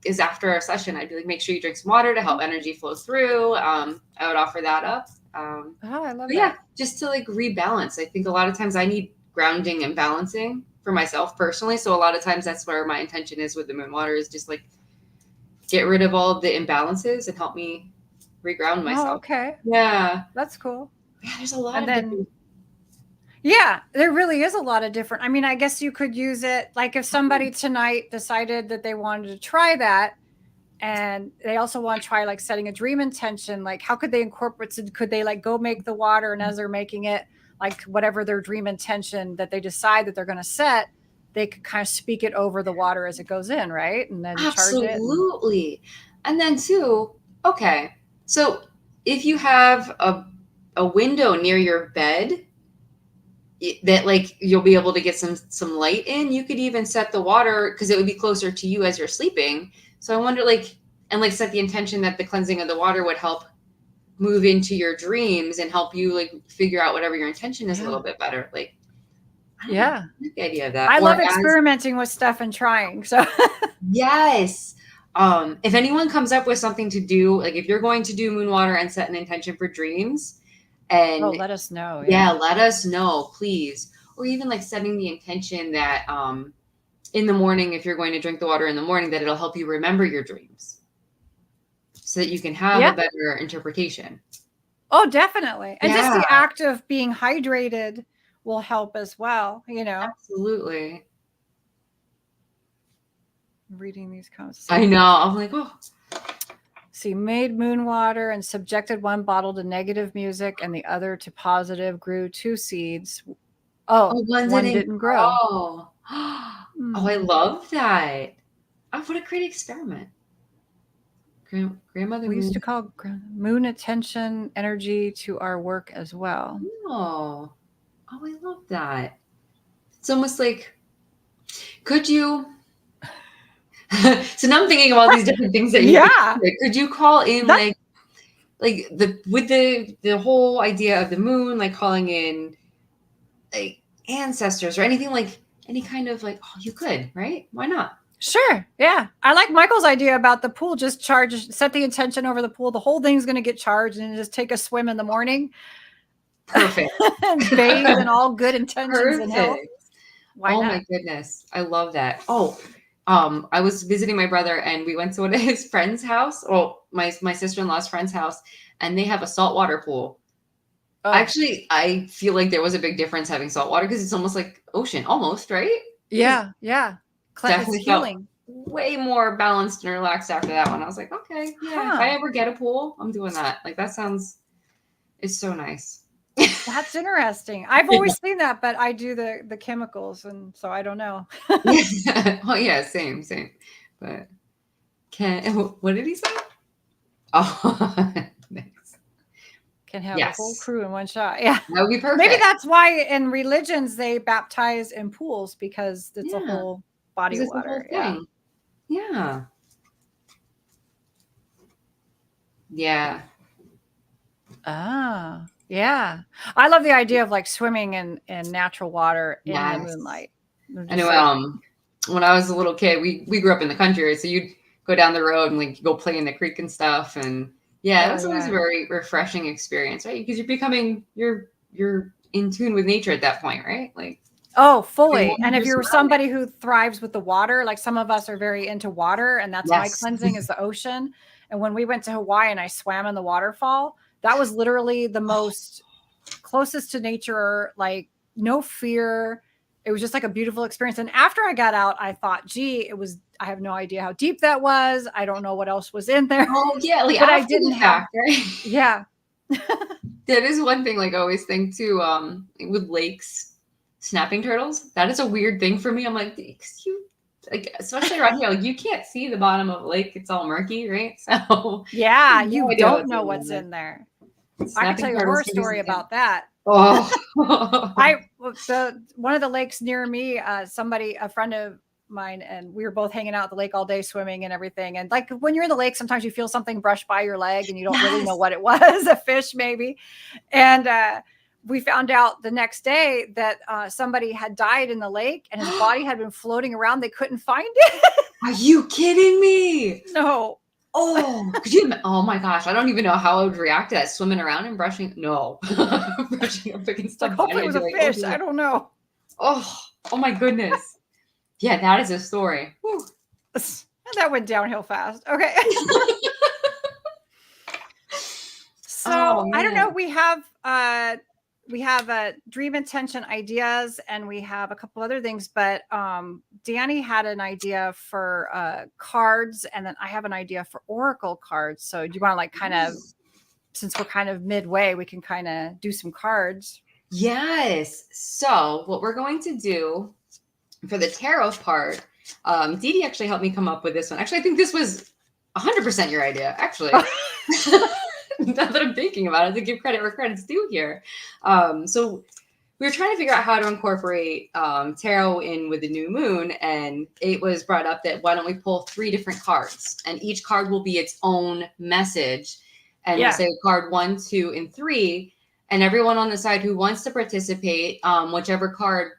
Speaker 1: is after our session. I'd be like, make sure you drink some water to help energy flow through. I would offer that up.
Speaker 2: I love that.
Speaker 1: Yeah, just to like rebalance. I think a lot of times I need grounding and balancing. for myself personally. So a lot of times that's where my intention is with the moon water, is just like get rid of all of the imbalances and help me reground
Speaker 2: Oh,
Speaker 1: myself.
Speaker 2: okay.
Speaker 1: Yeah.
Speaker 2: That's cool.
Speaker 1: Yeah, there's a lot
Speaker 2: And
Speaker 1: of
Speaker 2: then,
Speaker 1: different.
Speaker 2: yeah, there really is a lot of different. I mean, I guess you could use it like if somebody tonight decided that they wanted to try that and they also want to try like setting a dream intention, like how could they incorporate it? Could they like go make the water, and as they're making it, like whatever their dream intention that they decide that they're going to set, they could kind of speak it over the water as it goes in, right? And then charge it.
Speaker 1: Absolutely. And then too, okay. So if you have a window near your bed that like you'll be able to get some light in, you could even set the water because it would be closer to you as you're sleeping. So I wonder, like, and like set the intention that the cleansing of the water would help move into your dreams and help you like figure out whatever your intention is a little bit better. Like, I don't know,
Speaker 2: Yeah.
Speaker 1: I like the idea of that.
Speaker 2: I
Speaker 1: Or
Speaker 2: love experimenting with stuff and trying. So
Speaker 1: yes. If anyone comes up with something to do, like if you're going to do moon water and set an intention for dreams, and
Speaker 2: let us know.
Speaker 1: yeah, let us know, please. Or even like setting the intention that in the morning, if you're going to drink the water in the morning, that it'll help you remember your dreams so that you can have a better interpretation.
Speaker 2: Oh, definitely. And just the act of being hydrated will help as well, you know.
Speaker 1: Absolutely.
Speaker 2: Reading these comments.
Speaker 1: I know. I'm like, oh.
Speaker 2: See, made moon water and subjected one bottle to negative music and the other to positive, grew 2 seeds. Oh, one didn't grow.
Speaker 1: Oh, I love that. Oh, what a great experiment. Grandmother
Speaker 2: we used to call moon attention energy to our work as well.
Speaker 1: Oh, I love that. It's almost like, could you? So now I'm thinking of all these different things that you could you call in like the whole idea of the moon, like calling in like ancestors or anything, like any kind of like, oh, you could, right? Why not?
Speaker 2: Sure. Yeah. I like Michael's idea about the pool. Just set the intention over the pool. The whole thing's going to get charged, and just take a swim in the morning.
Speaker 1: Perfect.
Speaker 2: And bathe in all good intentions and health. Why not?
Speaker 1: My goodness. I love that. Oh, I was visiting my brother and we went to one of his friend's house, or my sister-in-law's friend's house, and they have a saltwater pool. Oh. Actually, I feel like there was a big difference having saltwater because it's almost like ocean, almost, right?
Speaker 2: Yeah, yeah.
Speaker 1: Definitely healing. Way more balanced and relaxed after that one. I was like, okay, yeah. If I ever get a pool, I'm doing that. Like it's so nice.
Speaker 2: That's interesting. I've always seen that, but I do the chemicals, and so I don't know.
Speaker 1: Oh yeah, same. But what did he say? Oh, nice.
Speaker 2: Can have a whole crew in one shot. Yeah,
Speaker 1: that would be perfect.
Speaker 2: Maybe that's why in religions they baptize in pools, because it's a whole body of water.
Speaker 1: Yeah.
Speaker 2: Ah, yeah. I love the idea of like swimming in natural water in the moonlight.
Speaker 1: I know. When I was a little kid, we grew up in the country, so you'd go down the road and like go play in the creek and stuff, and it was always a very refreshing experience, right? Because you're in tune with nature at that point, right? Like,
Speaker 2: oh, fully. And if you're somebody who thrives with the water, like some of us are very into water, and that's my cleansing is the ocean. And when we went to Hawaii and I swam in the waterfall, that was literally the most closest to nature, like no fear. It was just like a beautiful experience. And after I got out, I thought, gee, I have no idea how deep that was. I don't know what else was in there.
Speaker 1: Oh yeah. Like,
Speaker 2: but I didn't have,
Speaker 1: right?
Speaker 2: Yeah.
Speaker 1: That is one thing, like I always think too, with lakes, snapping turtles, that is a weird thing for me. I'm like, like, especially around here, like you can't see the bottom of a lake. It's all murky, right? So
Speaker 2: yeah, you don't know what's in there. I can tell you a horror story about that.
Speaker 1: Oh,
Speaker 2: one of the lakes near me, a friend of mine, and we were both hanging out at the lake all day swimming and everything. And like when you're in the lake, sometimes you feel something brush by your leg and you don't really know what it was, a fish maybe. And we found out the next day that somebody had died in the lake and his body had been floating around. They couldn't find it.
Speaker 1: Are you kidding me?
Speaker 2: No.
Speaker 1: Oh, could you? Oh my gosh, I don't even know how I would react to that. Swimming around and brushing. No, brushing up against stuff.
Speaker 2: Hopefully it was a fish. I don't know.
Speaker 1: Oh Oh my goodness. Yeah, that is a story. Whew.
Speaker 2: That went downhill fast. Okay. So
Speaker 1: Oh
Speaker 2: I don't know.
Speaker 1: man.
Speaker 2: We have dream intention ideas, and we have a couple other things. But Danny had an idea for cards, and then I have an idea for oracle cards. So do you want to like kind of, since we're kind of midway, we can kind of do some cards.
Speaker 1: Yes. So what we're going to do for the tarot part, Deedee actually helped me come up with this one. Actually, I think this was 100% your idea, actually. Now that I'm thinking about it, to give credit where credit's due here. So we were trying to figure out how to incorporate tarot in with the new moon, and it was brought up that why don't we pull 3 different cards, and each card will be its own message, and we'll say card 1, 2, and 3, and everyone on the side who wants to participate, whichever card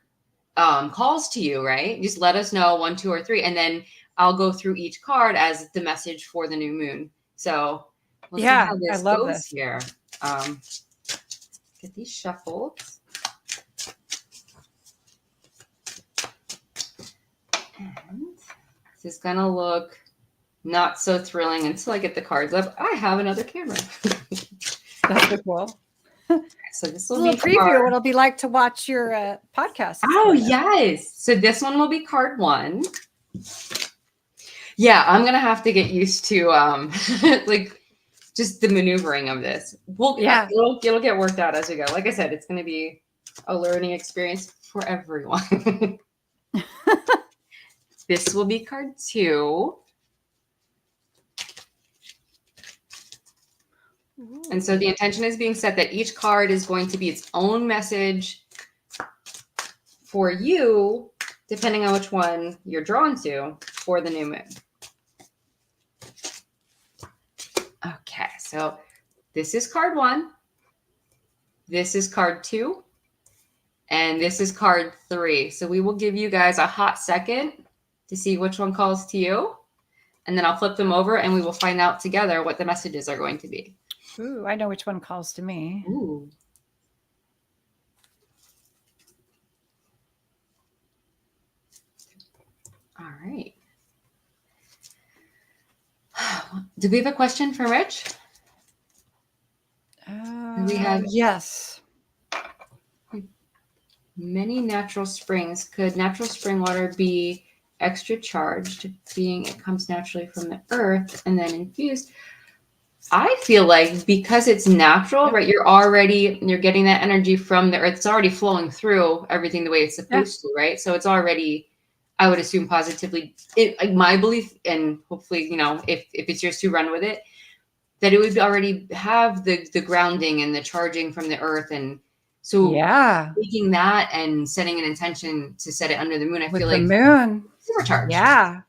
Speaker 1: calls to you, right? Just let us know 1, 2, or 3, and then I'll go through each card as the message for the new moon. So we'll see how
Speaker 2: I
Speaker 1: this
Speaker 2: love
Speaker 1: goes
Speaker 2: this.
Speaker 1: here. Get these shuffled. And this is gonna look not so thrilling until I get the cards up. I have another camera.
Speaker 2: That's so cool.
Speaker 1: So this
Speaker 2: A
Speaker 1: will
Speaker 2: little
Speaker 1: be
Speaker 2: preview
Speaker 1: card...
Speaker 2: what it'll be like to watch your podcast.
Speaker 1: Oh yes. So this one will be card 1. Yeah, I'm gonna have to get used to like just the maneuvering of this. It'll get worked out as we go. Like I said, it's gonna be a learning experience for everyone. This will be card 2. Ooh. And so the intention is being set that each card is going to be its own message for you, depending on which one you're drawn to for the new moon. Okay, so this is card 1. This is card 2. And this is card 3. So we will give you guys a hot second to see which one calls to you. And then I'll flip them over and we will find out together what the messages are going to be.
Speaker 2: Ooh, I know which one calls to me.
Speaker 1: Ooh. All right. Do we have a question for Rich? We have
Speaker 2: yes.
Speaker 1: Many natural springs. Could natural spring water be extra charged, being it comes naturally from the earth and then infused? I feel like because it's natural, right? You're getting that energy from the earth. It's already flowing through everything the way it's supposed to, right? So it's already, I would assume, positively, like my belief, and hopefully, if it's yours to run with it, that it would already have the grounding and the charging from the earth. And so taking that and setting an intention to set it under the moon, I feel like
Speaker 2: the moon
Speaker 1: supercharged.
Speaker 2: Yeah.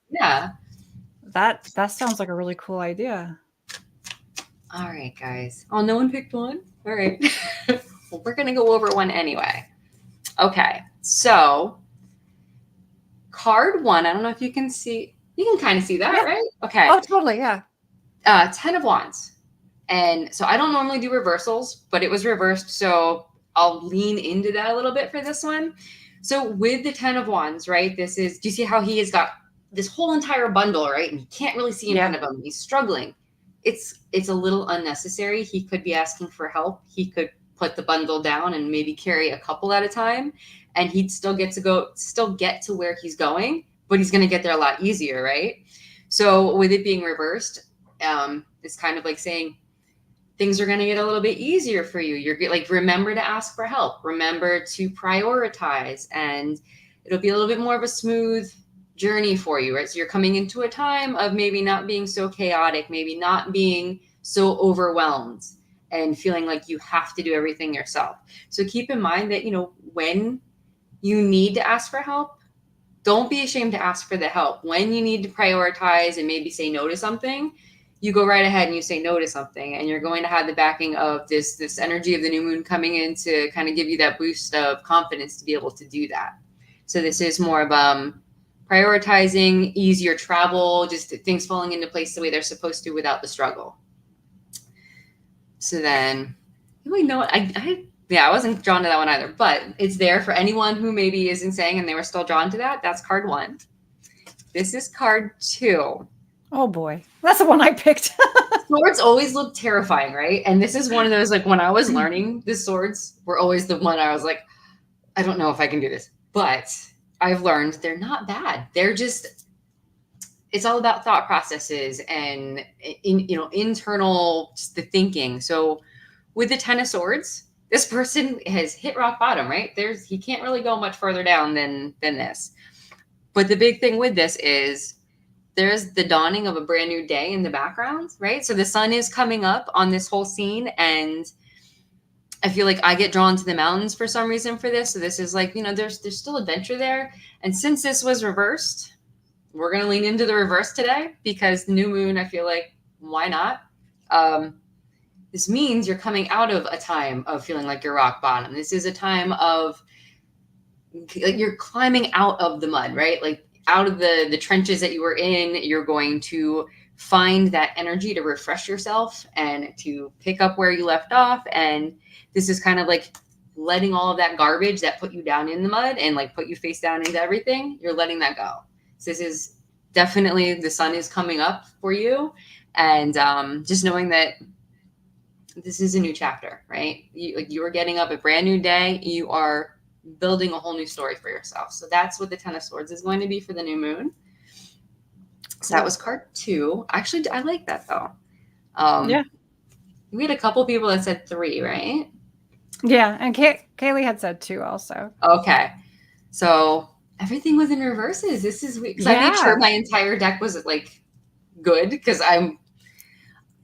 Speaker 1: That
Speaker 2: sounds like a really cool idea.
Speaker 1: All right, guys. Oh, no one picked one? All right. Well, we're going to go over one anyway. Okay. So card 1, I don't know if you can see. You can kind of see that, right? Okay.
Speaker 2: Oh, totally. Yeah.
Speaker 1: 10 of Wands. And so I don't normally do reversals, but it was reversed. So I'll lean into that a little bit for this one. So with the 10 of Wands, right? Do you see how he has got this whole entire bundle, right? And he can't really see in front of him. He's struggling. It's a little unnecessary. He could be asking for help. He could put the bundle down and maybe carry a couple at a time, and he'd still get to where he's going, but he's going to get there a lot easier, right? So with it being reversed, it's kind of like saying things are going to get a little bit easier for you. You're like, remember to ask for help, remember to prioritize, and it'll be a little bit more of a smooth journey for you, right? So you're coming into a time of maybe not being so chaotic, maybe not being so overwhelmed and feeling like you have to do everything yourself. So keep in mind that, when you need to ask for help, don't be ashamed to ask for the help. When you need to prioritize and maybe say no to something, you go right ahead and you say no to something, and you're going to have the backing of this energy of the new moon coming in to kind of give you that boost of confidence to be able to do that. So this is more of prioritizing, easier travel, just things falling into place the way they're supposed to without the struggle. So then, I Yeah, I wasn't drawn to that one either, but it's there for anyone who maybe isn't saying and they were still drawn to that. That's card 1. This is card 2.
Speaker 2: Oh boy, that's the one I picked.
Speaker 1: Swords always look terrifying, right? And this is one of those, like, when I was learning, the swords were always the one I was like, I don't know if I can do this. But I've learned they're not bad. They're just, it's all about thought processes and internal, just the thinking. So with the 10 of swords, this person has hit rock bottom, right? He can't really go much further down than this. But the big thing with this is there's the dawning of a brand new day in the background, right? So the sun is coming up on this whole scene, and I feel like I get drawn to the mountains for some reason for this. So this is like, there's still adventure there. And since this was reversed, we're going to lean into the reverse today because the new moon, I feel like, why not? This means you're coming out of a time of feeling like you're rock bottom. This is a time of, like, you're climbing out of the mud, right? Like out of the trenches that you were in. You're going to find that energy to refresh yourself and to pick up where you left off. And this is kind of like letting all of that garbage that put you down in the mud and like put you face down into everything. You're letting that go. So this is definitely, the sun is coming up for you. And just knowing that this is a new chapter, right? You are getting up a brand new day. You are building a whole new story for yourself. So that's what the 10 of swords is going to be for the new moon. So that was card 2. Actually, I like that though.
Speaker 2: Yeah.
Speaker 1: We had a couple people that said 3, right?
Speaker 2: Yeah. And Kaylee had said 2 also.
Speaker 1: Okay. So everything was in reverses. This is weird. Yeah. I made sure my entire deck was like good because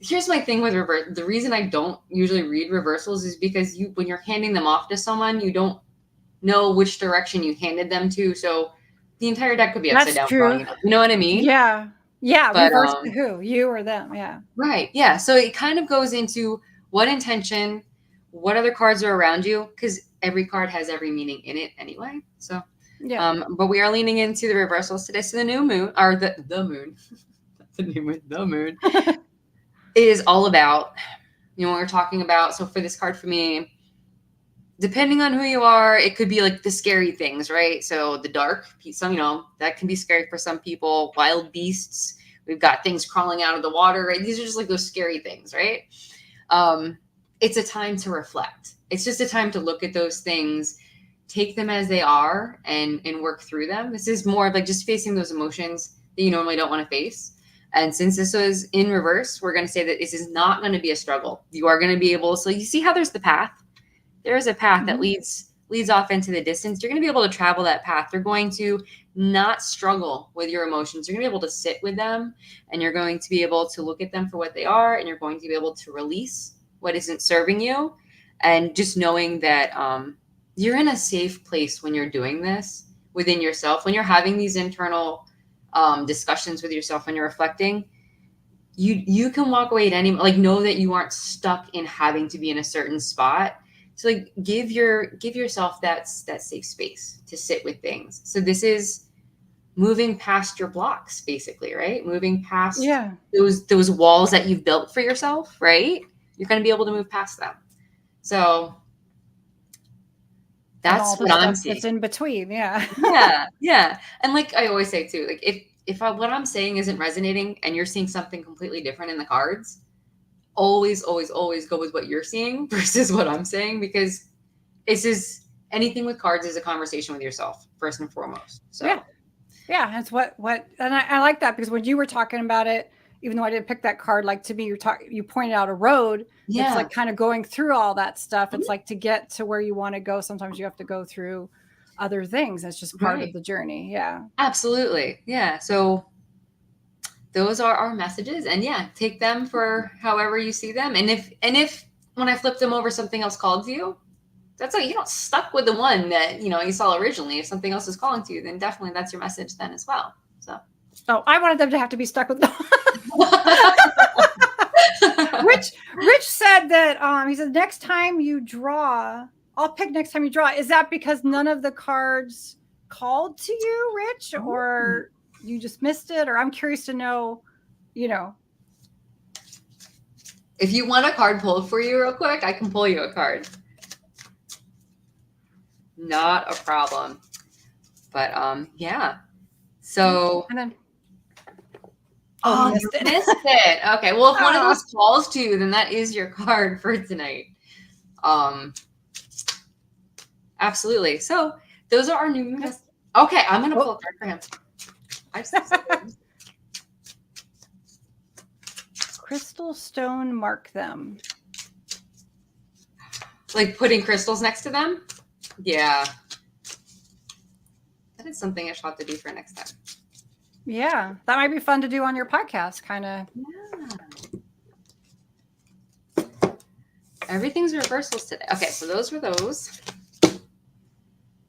Speaker 1: here's my thing with reverse. The reason I don't usually read reversals is because when you're handing them off to someone, you don't know which direction you handed them to. So the entire deck could be upside down.
Speaker 2: True.
Speaker 1: You know what I mean?
Speaker 2: Yeah. Yeah.
Speaker 1: But,
Speaker 2: reverse to who? You or them? Yeah.
Speaker 1: Right. Yeah. So it kind of goes into what intention, what other cards are around you, because every card has every meaning in it anyway. So, yeah. But we are leaning into the reversals today. So the new moon, or the moon, the new moon, the moon. Is all about, when we're talking about, so for this card for me, depending on who you are, it could be like the scary things, right? So the dark, that can be scary for some people. Wild beasts, we've got things crawling out of the water, right? These are just like those scary things, right? It's a time to reflect. It's just a time to look at those things, take them as they are and work through them. This is more of like just facing those emotions that you normally don't want to face. And since this was in reverse, we're going to say that this is not going to be a struggle. You are going to be able, so you see how there's the path? There is a path that leads off into the distance. You're going to be able to travel that path. You're going to not struggle with your emotions. You're going to be able to sit with them, and you're going to be able to look at them for what they are, and you're going to be able to release what isn't serving you. And just knowing that you're in a safe place when you're doing this within yourself, when you're having these internal discussions with yourself, when you're reflecting, you can walk away at any, like, know that you aren't stuck in having to be in a certain spot. So like give yourself that safe space to sit with things. So this is moving past your blocks, basically, right? Moving past those walls that you've built for yourself, right? You're going to be able to move past them. So that's what I'm seeing.
Speaker 2: It's in between. Yeah.
Speaker 1: Yeah. And like I always say too, like if what I'm saying isn't resonating and you're seeing something completely different in the cards, always go with what you're seeing versus what I'm saying, because it's just, anything with cards is a conversation with yourself first and foremost. So
Speaker 2: yeah, that's what, and I like that, because when you were talking about it, even though I didn't pick that card, like to me, you pointed out a road. Yeah. It's like kind of going through all that stuff. Mm-hmm. It's like to get to where you want to go. Sometimes you have to go through other things. It's just part of the journey. Yeah, absolutely.
Speaker 1: Yeah. So those are our messages, and take them for however you see them. And if when I flip them over, something else called to you, that's like, you don't stuck with the one that, you saw originally. If something else is calling to you, then definitely that's your message then as well. So.
Speaker 2: Oh, I wanted them to have to be stuck with them. Rich said that he said next time you draw, I'll pick next time you draw. Is that because none of the cards called to you, Rich, or you just missed it? Or I'm curious to know,
Speaker 1: If you want a card pulled for you real quick, I can pull you a card. Not a problem. But yeah. So
Speaker 2: And then
Speaker 1: oh,
Speaker 2: you
Speaker 1: you
Speaker 2: missed it.
Speaker 1: missed it. Okay. Well, if one of
Speaker 2: Ah.
Speaker 1: those falls to you, then that is your card for tonight. Absolutely. So those are our new moon. Okay, I'm gonna pull a card for him.
Speaker 2: Crystal stone, mark them.
Speaker 1: Like putting crystals next to them? Yeah. That is something I shall have to do for next time.
Speaker 2: Yeah, that might be fun to do on your podcast, kind of.
Speaker 1: Yeah. Everything's reversals today. Okay, so those were those.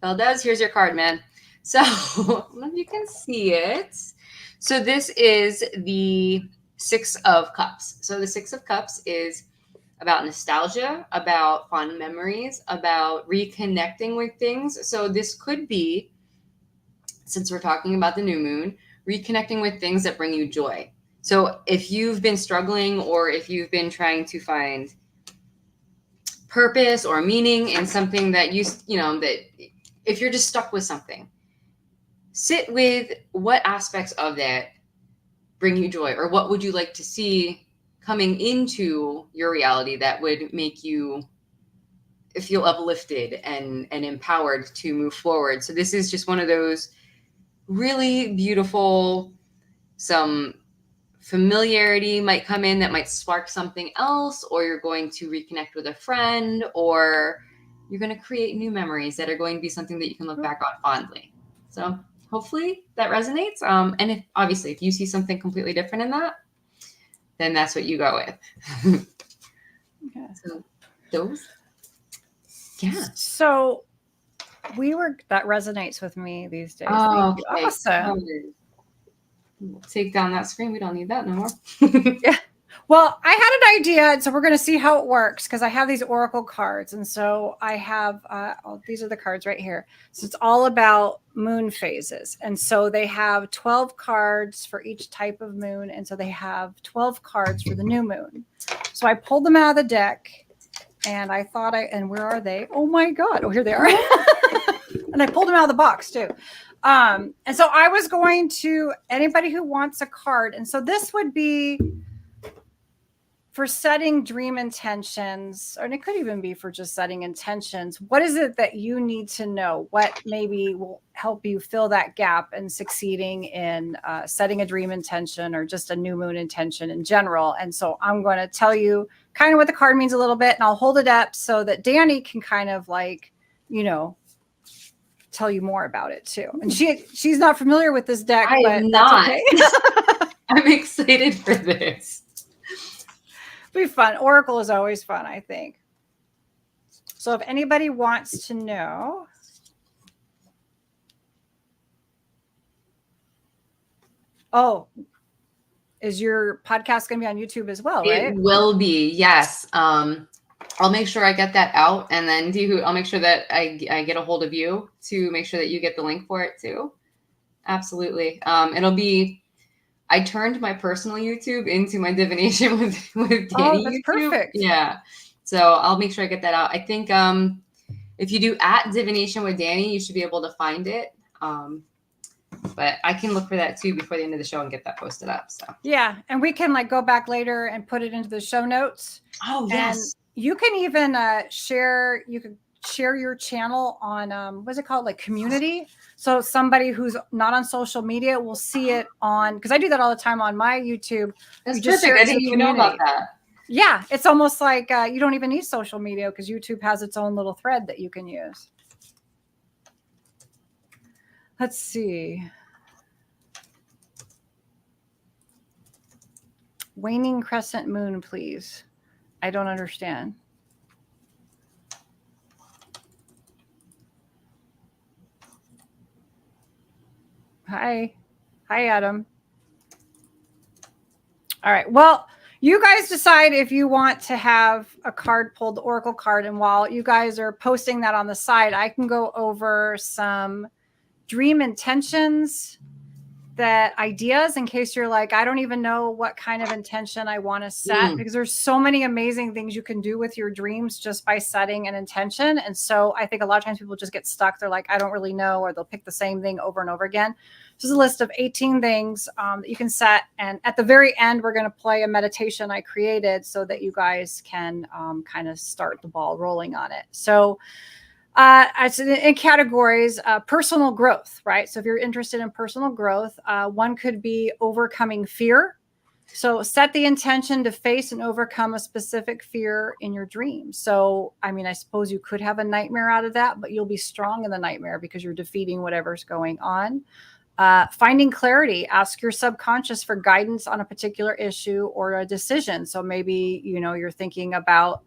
Speaker 1: Valdez, here's your card, man. So, I don't know if you can see it. So this is the Six of Cups. So the Six of Cups is about nostalgia, about fond memories, about reconnecting with things. So this could be, since we're talking about the new moon, reconnecting with things that bring you joy. So if you've been struggling or if you've been trying to find purpose or meaning in something that that if you're just stuck with something, sit with what aspects of that bring you joy, or what would you like to see coming into your reality that would make you feel uplifted and empowered to move forward. So this is just one of those really beautiful, some familiarity might come in that might spark something else, or you're going to reconnect with a friend, or you're going to create new memories that are going to be something that you can look back on fondly. So hopefully that resonates. And if obviously if you see something completely different in that, then that's what you go with.
Speaker 2: Yeah.
Speaker 1: So those. Yeah.
Speaker 2: So that resonates with me these days.
Speaker 1: Oh,
Speaker 2: Thank you. Awesome.
Speaker 1: We'll take down that screen. We don't need that no more.
Speaker 2: Yeah. Well, I had an idea, and so we're going to see how it works because I have these oracle cards, and so I have these are the cards right here. So it's all about moon phases, and so they have 12 cards for each type of moon, and so they have 12 cards for the new moon. So I pulled them out of the deck, and I thought and where are they? Oh my God! Oh, here they are. And I pulled them out of the box too. And so I was going to anybody who wants a card, and so this would be for setting dream intentions, and it could even be for just setting intentions. What is it that you need to know? What maybe will help you fill that gap and succeeding in setting a dream intention or just a new moon intention in general? And so I'm going to tell you kind of what the card means a little bit, and I'll hold it up so that Danny can kind of tell you more about it too. And she's not familiar with this deck, but that's okay.
Speaker 1: I'm excited for this.
Speaker 2: Be fun. Oracle is always fun, I think. So if anybody wants to know. Oh, is your podcast going to be on YouTube as well, right?
Speaker 1: It will be, yes. I'll make sure I get that out, and then I'll make sure that I get a hold of you to make sure that you get the link for it too. Absolutely. It'll be. I turned my personal YouTube into my divination with Danny.
Speaker 2: Oh, that's
Speaker 1: YouTube.
Speaker 2: perfect.
Speaker 1: Yeah. So I'll make sure I get that out. I think if you do @divination with Danny, you should be able to find it. But I can look for that too before the end of the show and get that posted up. So
Speaker 2: yeah, and we can go back later and put it into the show notes.
Speaker 1: Oh yes.
Speaker 2: And you can even share. You could share your channel on what's it called, community. So somebody who's not on social media will see it on, because I do that all the time on my YouTube.
Speaker 1: That's
Speaker 2: you just
Speaker 1: perfect. I didn't even know about that.
Speaker 2: Yeah, it's almost like you don't even need social media because YouTube has its own little thread that you can use. Let's see. Waning crescent moon, please. I don't understand. Hi, Adam. All right. Well, you guys decide if you want to have a card pulled, the Oracle card. And while you guys are posting that on the side, I can go over some dream intentions that ideas in case you're like, I don't even know what kind of intention I want to set, because there's so many amazing things you can do with your dreams just by setting an intention. And so I think a lot of times people just get stuck. They're like, I don't really know, or they'll pick the same thing over and over again. This is a list of 18 things that you can set. And at the very end, we're going to play a meditation I created so that you guys can kind of start the ball rolling on it. So in categories, personal growth, right? So if you're interested in personal growth, one could be overcoming fear. So set the intention to face and overcome a specific fear in your dream. So, I mean, I suppose you could have a nightmare out of that, but you'll be strong in the nightmare because you're defeating whatever's going on. Finding clarity, ask your subconscious for guidance on a particular issue or a decision. So maybe, you're thinking about,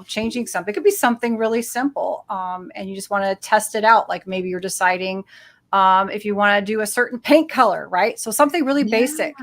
Speaker 2: changing something. It could be something really simple. And you just want to test it out. Like maybe you're deciding if you want to do a certain paint color, right? So something really basic,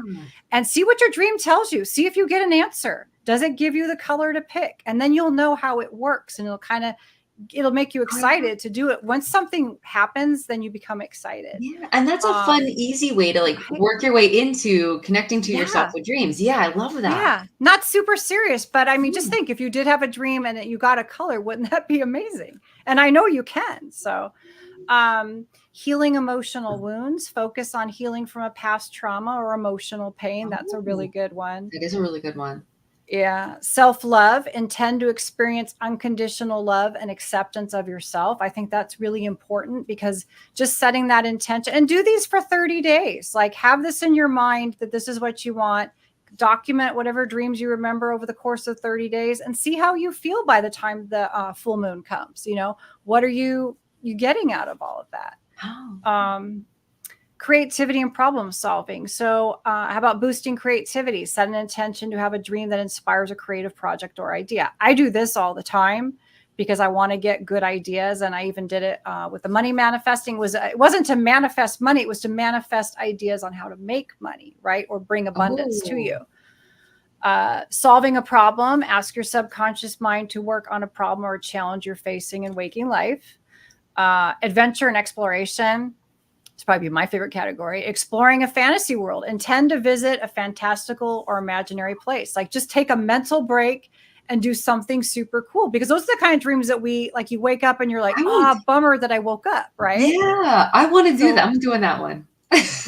Speaker 2: and see what your dream tells you. See if you get an answer. Does it give you the color to pick? And then you'll know how it works, and it'll make you excited to do it. Once something happens, then you become excited.
Speaker 1: Yeah. And that's a fun, easy way to work your way into connecting to yourself with dreams. Yeah. I love that.
Speaker 2: Yeah. Not super serious, but I mean, just think, if you did have a dream and you got a color, wouldn't that be amazing? And I know you can. So, healing emotional wounds, focus on healing from a past trauma or emotional pain. That's a really good one.
Speaker 1: It is a really good one.
Speaker 2: Yeah. Self-love, intend to experience unconditional love and acceptance of yourself. I think that's really important, because just setting that intention, and do these for 30 days, like have this in your mind that this is what you want, document whatever dreams you remember over the course of 30 days and see how you feel by the time the full moon comes. What are you getting out of all of that? Creativity and problem solving. So how about boosting creativity? Set an intention to have a dream that inspires a creative project or idea. I do this all the time because I want to get good ideas. And I even did it with the money manifesting. It wasn't to manifest money. It was to manifest ideas on how to make money, right? Or bring abundance to you. Solving a problem. Ask your subconscious mind to work on a problem or a challenge you're facing in waking life. Adventure and exploration. It's probably my favorite category. Exploring a fantasy world. Intend to visit a fantastical or imaginary place. Like just take a mental break and do something super cool, because those are the kind of dreams that you wake up and you're like, bummer that I woke up, right?
Speaker 1: Yeah, I want to do that. I'm doing that one.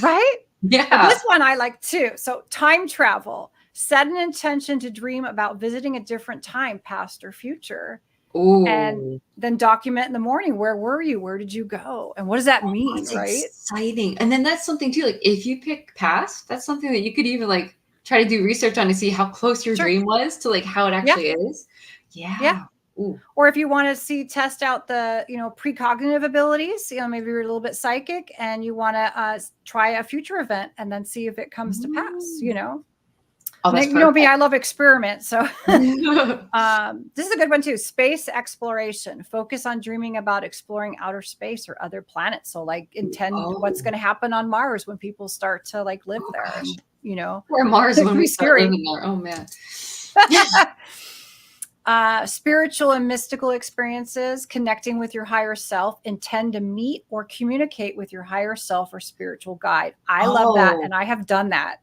Speaker 2: Right?
Speaker 1: Yeah.
Speaker 2: But this one I like too. So time travel. Set an intention to dream about visiting a different time, past or future. Ooh. And then document in the morning, where were you? Where did you go? And what does that mean?
Speaker 1: That's
Speaker 2: right?
Speaker 1: Exciting. And then that's something too, like if you pick past, that's something that you could even try to do research on to see how close your dream was to how it actually is. Yeah.
Speaker 2: Ooh. Or if you want to test out the, precognitive abilities, maybe you're a little bit psychic and you want to try a future event and then see if it comes to pass,
Speaker 1: Oh, that's
Speaker 2: me, I love experiments. So this is a good one too. Space exploration. Focus on dreaming about exploring outer space or other planets. So intend what's going to happen on Mars when people start to live there.
Speaker 1: Or Mars when we start living there. Oh man.
Speaker 2: Spiritual and mystical experiences, connecting with your higher self. Intend to meet or communicate with your higher self or spiritual guide. I love that. And I have done that.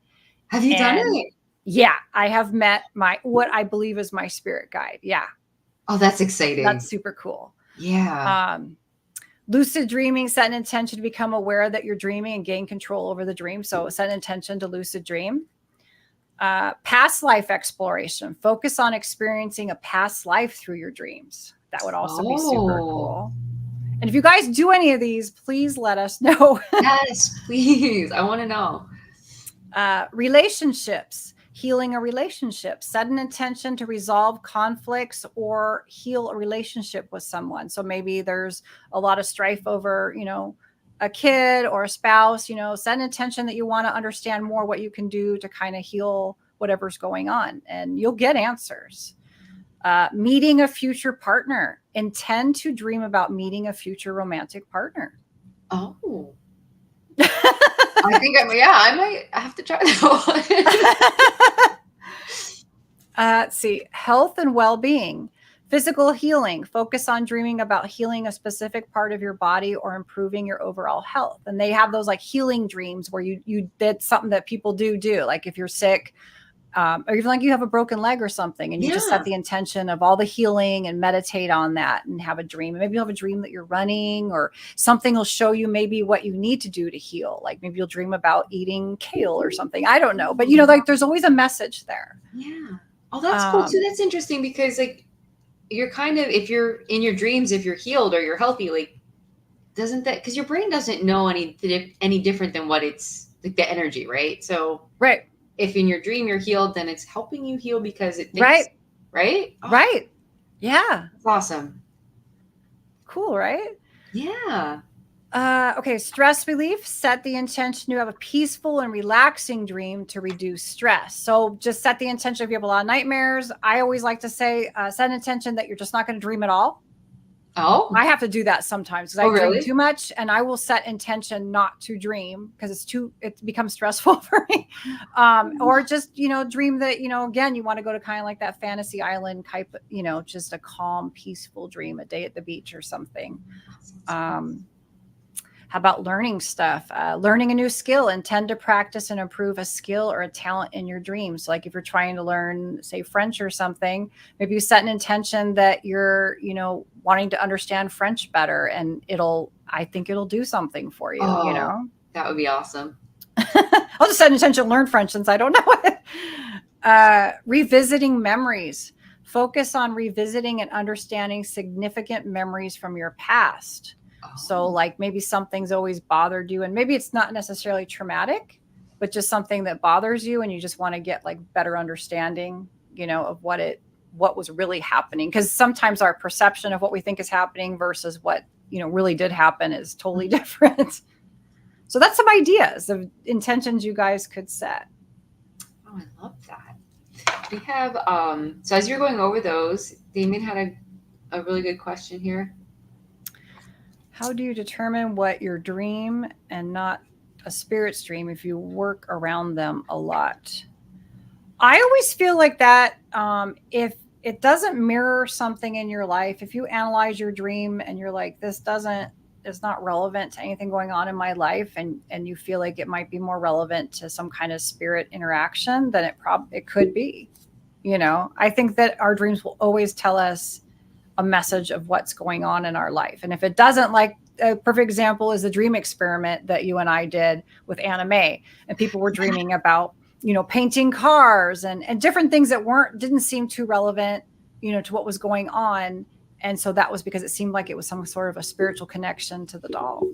Speaker 1: Have you done it?
Speaker 2: Yeah, I have met what I believe is my spirit guide. Yeah.
Speaker 1: Oh, that's exciting.
Speaker 2: That's super cool.
Speaker 1: Yeah.
Speaker 2: Lucid dreaming, set an intention to become aware that you're dreaming and gain control over the dream. So set an intention to lucid dream. Past life exploration, focus on experiencing a past life through your dreams. That would also be super cool. And if you guys do any of these, please let us know.
Speaker 1: Yes, please. I want to know.
Speaker 2: Relationships. Healing a relationship. Set an intention to resolve conflicts or heal a relationship with someone. So maybe there's a lot of strife over, a kid or a spouse, set an intention that you want to understand more what you can do to kind of heal whatever's going on, and you'll get answers. Meeting a future partner. Intend to dream about meeting a future romantic partner.
Speaker 1: Oh. I think I might have to try that one.
Speaker 2: Let's see. Health and well-being. Physical healing. Focus on dreaming about healing a specific part of your body or improving your overall health. And they have those like healing dreams where you did something that people do. Like if you're sick, or even like you have a broken leg or something, and you just set the intention of all the healing and meditate on that and have a dream. And maybe you'll have a dream that you're running, or something will show you maybe what you need to do to heal. Like maybe you'll dream about eating kale or something. I don't know. But, like there's always a message there.
Speaker 1: Yeah. Oh, that's cool too. That's interesting because like you're kind of, if you're in your dreams, if you're healed or you're healthy, like doesn't that, because your brain doesn't know any different than what it's like the energy, right? So
Speaker 2: right.
Speaker 1: If in your dream you're healed, then it's helping you heal because it thinks, right?
Speaker 2: Oh, right. Yeah.
Speaker 1: That's awesome.
Speaker 2: Cool, right?
Speaker 1: Yeah.
Speaker 2: Okay, stress relief. Set the intention to have a peaceful and relaxing dream to reduce stress. So just set the intention if you have a lot of nightmares. I always like to say, set an intention that you're just not going to dream at all.
Speaker 1: Oh,
Speaker 2: I have to do that sometimes because I dream too much, and I will set intention not to dream because it becomes stressful for me. Or just, dream that, again, you want to go to kind of like that fantasy island type, just a calm, peaceful dream, a day at the beach or something. How about learning stuff? Learning a new skill. Intend to practice and improve a skill or a talent in your dreams. Like if you're trying to learn, say, French or something, maybe you set an intention that you're, wanting to understand French better, and I think it'll do something for you,
Speaker 1: That would be awesome.
Speaker 2: I'll just set an intention to learn French since I don't know it. Revisiting memories. Focus on revisiting and understanding significant memories from your past. So like maybe something's always bothered you, and maybe it's not necessarily traumatic, but just something that bothers you, and you just want to get like better understanding, of what was really happening. Because sometimes our perception of what we think is happening versus what, really did happen is totally different. So that's some ideas of intentions you guys could set.
Speaker 1: Oh, I love that. We have, so as you're going over those, Damien had a really good question here.
Speaker 2: How do you determine what your dream and not a spirit's dream if you work around them a lot? I always feel like that if it doesn't mirror something in your life, if you analyze your dream and you're like, this is not relevant to anything going on in my life, and you feel like it might be more relevant to some kind of spirit interaction, then it could be. I think that our dreams will always tell us a message of what's going on in our life. And if it doesn't, like a perfect example is the dream experiment that you and I did with Anna Mae, and people were dreaming about, painting cars and different things that didn't seem too relevant, to what was going on. And so that was because it seemed like it was some sort of a spiritual connection to the doll,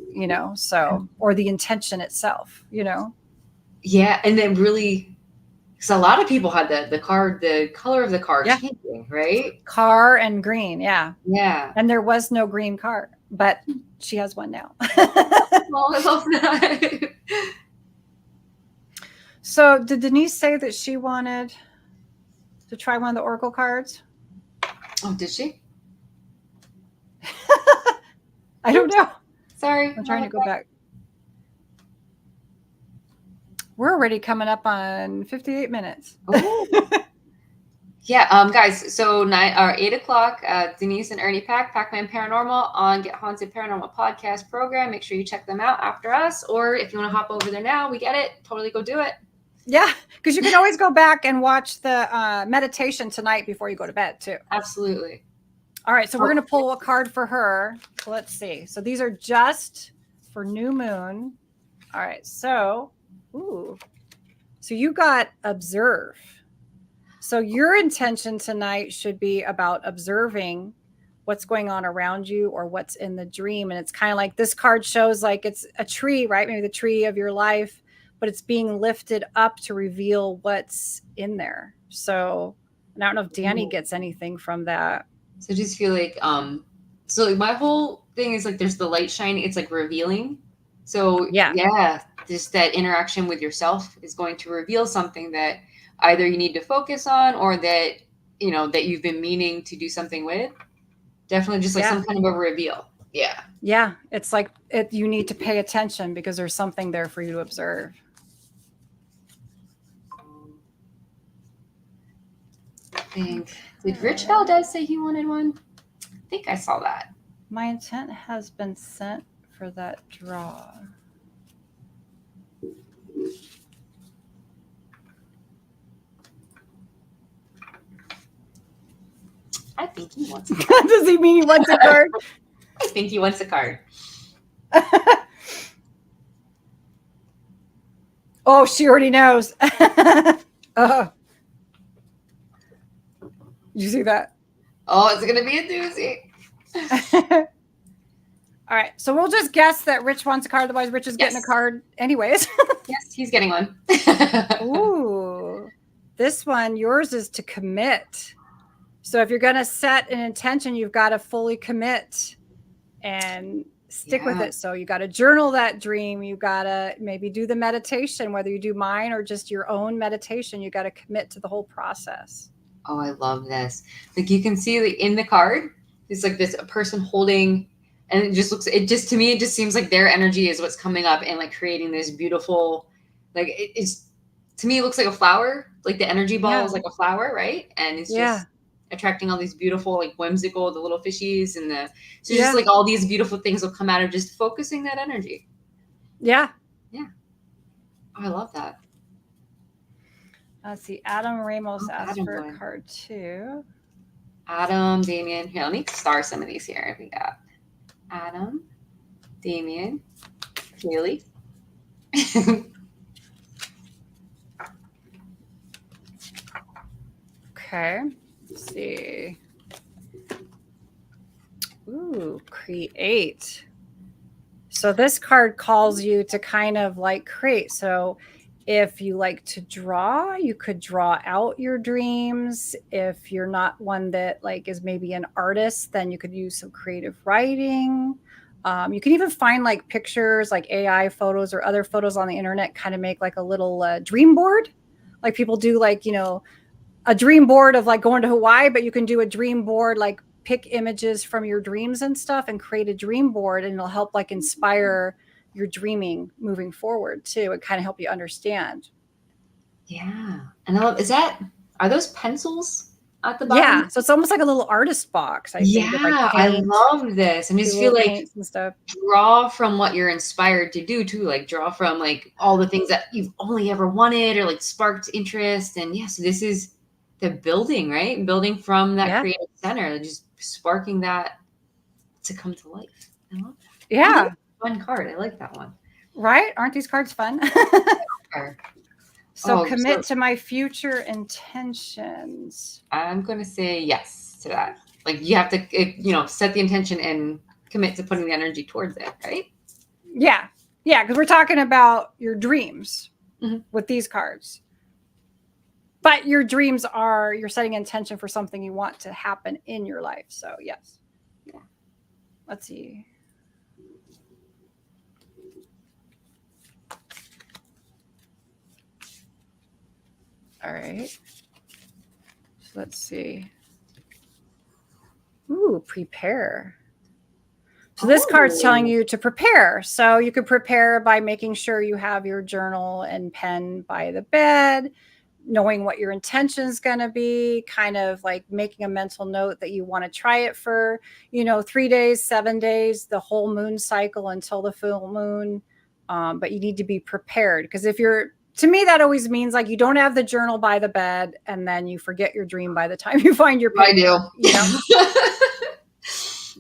Speaker 2: or the intention itself,
Speaker 1: Yeah. And then really, because a lot of people had the color of the car changing, right?
Speaker 2: Car and green. Yeah.
Speaker 1: Yeah.
Speaker 2: And there was no green car, but she has one now.
Speaker 1: Oh, I love that.
Speaker 2: So did Denise say that she wanted to try one of the Oracle cards?
Speaker 1: Oh, did she?
Speaker 2: I don't know.
Speaker 1: Sorry.
Speaker 2: I'm trying to go back. We're already coming up on 58 minutes.
Speaker 1: Yeah, guys, so 8 o'clock, Denise and Ernie Pac-Man Paranormal on Get Haunted Paranormal podcast program. Make sure you check them out after us, or if you want to hop over there now, we get it. Totally go do it.
Speaker 2: Yeah, because you can always go back and watch the meditation tonight before you go to bed too.
Speaker 1: Absolutely.
Speaker 2: All right, so we're going to pull a card for her. So let's see. So these are just for new moon. All right, so you got observe. So your intention tonight should be about observing what's going on around you or what's in the dream. And it's kind of like this card shows like it's a tree, right? Maybe the tree of your life, but it's being lifted up to reveal what's in there. So I don't know if Danny gets anything from that.
Speaker 1: So I just feel like, so like my whole thing is like there's the light shining. It's like revealing. So yeah, just that interaction with yourself is going to reveal something that either you need to focus on or that, that you've been meaning to do something with. Definitely just like some kind of a reveal. Yeah.
Speaker 2: Yeah. It's like you need to pay attention because there's something there for you to observe.
Speaker 1: I think Did Rich Valdez say he wanted one? I think I saw that.
Speaker 2: My intent has been sent for that draw.
Speaker 1: I think he wants a card.
Speaker 2: Does he mean he wants a card?
Speaker 1: I think he wants a card.
Speaker 2: Oh, she already knows. Did you see that?
Speaker 1: Oh, it's going to be a doozy.
Speaker 2: All right. So we'll just guess that Rich wants a card. Otherwise, Rich is getting a card anyways.
Speaker 1: Yes, he's getting one.
Speaker 2: Ooh. This one, yours is to commit. So if you're going to set an intention, you've got to fully commit and stick with it. So you got to journal that dream. You got to maybe do the meditation, whether you do mine or just your own meditation. You got to commit to the whole process.
Speaker 1: Oh, I love this. Like you can see in the card, it's like this a person holding, and to me, it just seems like their energy is what's coming up and like creating this beautiful, like it's, to me, it looks like a flower. Like the energy ball is like a flower, right? And it's just attracting all these beautiful, like whimsical, the little fishies and just like all these beautiful things will come out of just focusing that energy. Yeah. Yeah. Oh, I love that.
Speaker 2: Let's see. Adam Ramos asked for a card too.
Speaker 1: Adam, Damien. Here, let me star some of these here. We got Adam, Damien, Kaylee.
Speaker 2: Okay. Let's see. Ooh, create. So this card calls you to kind of like create. So if you like to draw, you could draw out your dreams. If you're not one that like is maybe an artist, then you could use some creative writing. You can even find like pictures, like AI photos or other photos on the internet, kind of make like a little dream board. Like people do like, a dream board of like going to Hawaii, but you can do a dream board, like pick images from your dreams and stuff and create a dream board, and it'll help like inspire your dreaming moving forward too. It kind of help you understand.
Speaker 1: Yeah. And are those pencils at the bottom?
Speaker 2: Yeah. So it's almost like a little artist box. I think. With like
Speaker 1: I love this. I just feel like
Speaker 2: and stuff.
Speaker 1: Draw from what you're inspired to do too. Like draw from like all the things that you've only ever wanted or like sparked interest. And so this is the building, right? Building from that creative center, just sparking that to come to life. I love that.
Speaker 2: Yeah.
Speaker 1: Fun card. I like that one.
Speaker 2: Right? Aren't these cards fun? So commit to my future intentions.
Speaker 1: I'm going to say yes to that. Like you have to, set the intention and commit to putting the energy towards it, right?
Speaker 2: Yeah. Yeah. Because we're talking about your dreams with these cards. But your dreams you're setting intention for something you want to happen in your life. So yes. Yeah. Let's see. All right. So let's see. Ooh, prepare. So this card's telling you to prepare. So you could prepare by making sure you have your journal and pen by the bed, knowing what your intention is going to be, kind of like making a mental note that you want to try it for, 3 days, 7 days, the whole moon cycle until the full moon. But you need to be prepared, because to me, that always means like you don't have the journal by the bed and then you forget your dream by the time you find your paper.
Speaker 1: I do.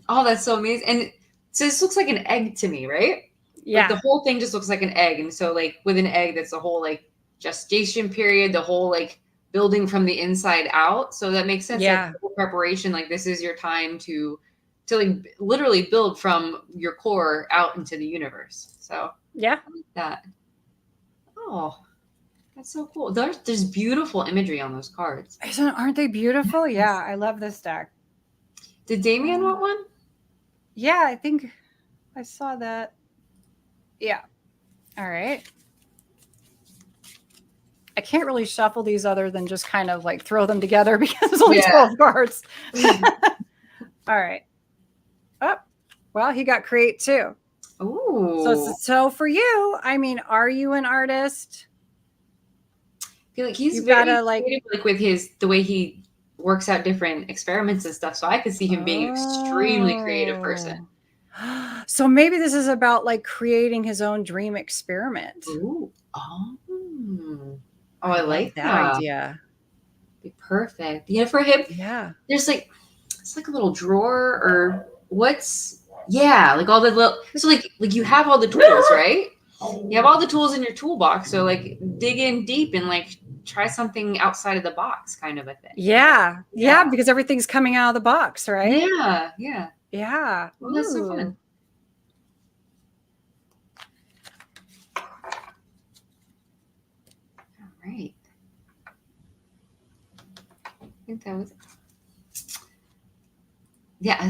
Speaker 1: Oh, that's so amazing. And so this looks like an egg to me, right? Yeah. Like the whole thing just looks like an egg. And so like with an egg, that's the whole like gestation period, the whole like building from the inside out. So that makes sense.
Speaker 2: Yeah.
Speaker 1: Like, preparation, like this is your time to like literally build from your core out into the universe. So
Speaker 2: yeah,
Speaker 1: I like that. Oh, that's so cool. There's beautiful imagery on those cards.
Speaker 2: Aren't they beautiful? Yeah, I love this deck.
Speaker 1: Did Damien want one?
Speaker 2: Yeah, I think I saw that. Yeah. All right. I can't really shuffle these other than just kind of like throw them together because there's only 12 cards. All right. Oh, well, he got create too.
Speaker 1: Ooh.
Speaker 2: So for you, I mean, are you an artist?
Speaker 1: I feel like he's very creative, like with the way he works out different experiments and stuff. So I could see him being an extremely creative person.
Speaker 2: So maybe this is about like creating his own dream experiment.
Speaker 1: Ooh. Oh. Oh, I
Speaker 2: love
Speaker 1: like
Speaker 2: that
Speaker 1: that.
Speaker 2: idea.
Speaker 1: Be perfect. Yeah, for him,
Speaker 2: Yeah.
Speaker 1: there's like it's like a little drawer or what's like all the little so like you have all the tools, right? You have all the tools in your toolbox. So like dig in deep and like try something outside of the box kind of a thing.
Speaker 2: Yeah. Yeah. Because everything's coming out of the box, right?
Speaker 1: Yeah. Yeah.
Speaker 2: Yeah.
Speaker 1: Well, that's so fun. All right. I think that was it. Yeah, I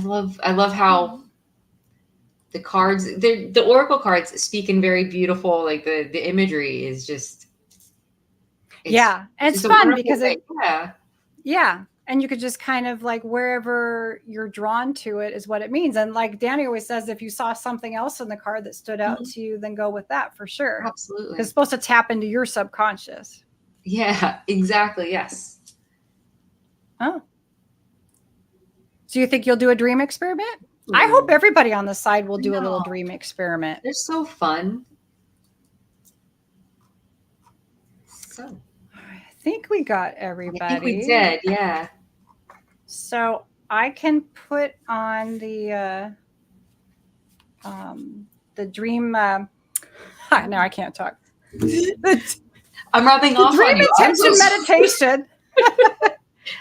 Speaker 1: love how the cards, the oracle cards speak in very beautiful, like the imagery is just
Speaker 2: And it's
Speaker 1: a
Speaker 2: fun
Speaker 1: wonderful
Speaker 2: because
Speaker 1: thing.
Speaker 2: and you could just kind of like wherever you're drawn to it is what it means. And like Danny always says, if you saw something else in the card that stood out to you, then go with that for sure.
Speaker 1: Absolutely.
Speaker 2: Because it's supposed to tap into your subconscious.
Speaker 1: Yeah, exactly. Yes.
Speaker 2: Oh. So you think you'll do a dream experiment? I hope everybody on the side will do a little dream experiment.
Speaker 1: They're so fun. So
Speaker 2: I think we got everybody.
Speaker 1: I think we did, yeah.
Speaker 2: So I can put on the dream. No, I can't talk.
Speaker 1: I'm rubbing off
Speaker 2: dream
Speaker 1: on you.
Speaker 2: intention meditation.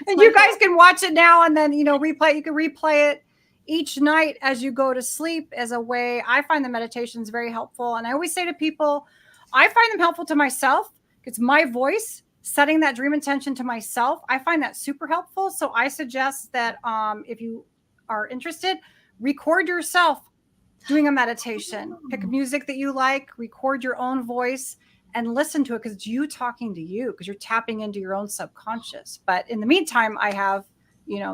Speaker 2: And you guys can watch it now and then, replay. You can replay it each night as you go to sleep as a way. I find the meditations very helpful. And I always say to people, I find them helpful to myself. It's my voice setting that dream intention to myself. I find that super helpful. So I suggest that if you are interested, record yourself doing a meditation. Pick music that you like, record your own voice, and listen to it because it's you talking to you because you're tapping into your own subconscious. But in the meantime, I have,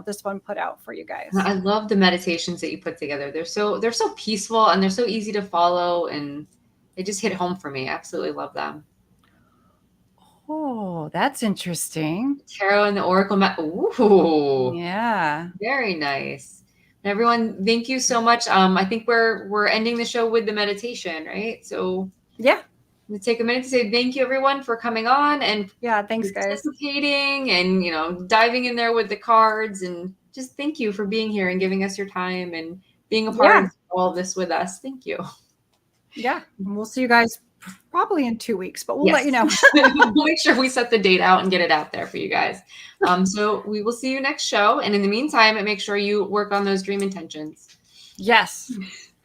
Speaker 2: this one put out for you guys.
Speaker 1: I love the meditations that you put together. They're so peaceful and they're so easy to follow and they just hit home for me. I absolutely love them.
Speaker 2: Oh, that's interesting.
Speaker 1: Tarot and the Oracle. Ooh.
Speaker 2: Yeah.
Speaker 1: Very nice. Everyone, thank you so much. I think we're ending the show with the meditation, right? So
Speaker 2: yeah.
Speaker 1: Let's take a minute to say thank you, everyone, for coming on and
Speaker 2: thanks, guys.
Speaker 1: Participating and diving in there with the cards and just thank you for being here and giving us your time and being a part of all of this with us. Thank you.
Speaker 2: Yeah, and we'll see you guys probably in 2 weeks, but we'll let you know.
Speaker 1: We'll make sure we set the date out and get it out there for you guys. So we will see you next show, and in the meantime, make sure you work on those dream intentions.
Speaker 2: Yes.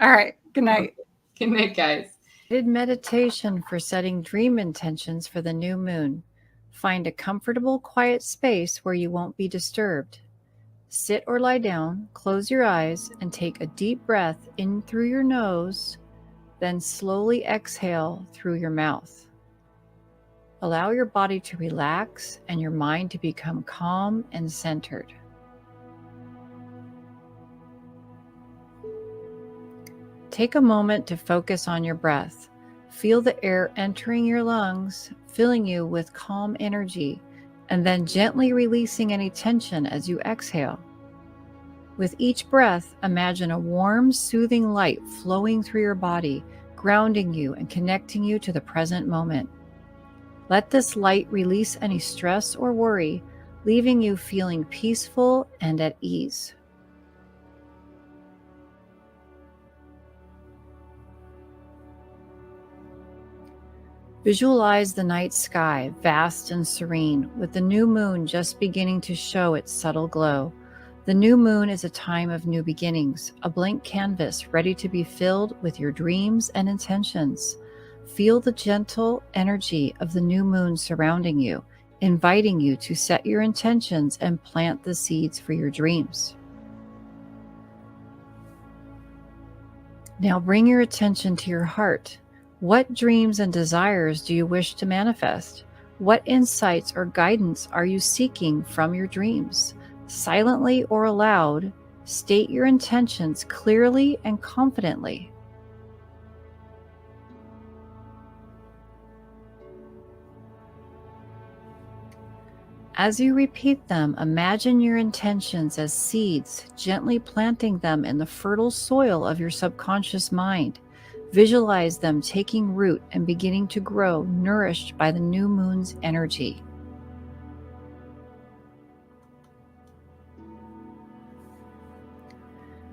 Speaker 2: All right. Good night.
Speaker 1: Good night, guys.
Speaker 3: Meditation for setting dream intentions for the new moon. Find a comfortable, quiet space where you won't be disturbed. Sit or lie down, close your eyes, and take a deep breath in through your nose, then slowly exhale through your mouth. Allow your body to relax and your mind to become calm and centered. Take a moment to focus on your breath. Feel the air entering your lungs, filling you with calm energy, and then gently releasing any tension as you exhale. With each breath, imagine a warm, soothing light flowing through your body, grounding you and connecting you to the present moment. Let this light release any stress or worry, leaving you feeling peaceful and at ease. Visualize the night sky, vast and serene, with the new moon just beginning to show its subtle glow. The new moon is a time of new beginnings, a blank canvas ready to be filled with your dreams and intentions. Feel the gentle energy of the new moon surrounding you, inviting you to set your intentions and plant the seeds for your dreams. Now bring your attention to your heart. What dreams and desires do you wish to manifest? What insights or guidance are you seeking from your dreams? Silently or aloud, state your intentions clearly and confidently. As you repeat them, imagine your intentions as seeds, gently planting them in the fertile soil of your subconscious mind. Visualize them taking root and beginning to grow, nourished by the new moon's energy.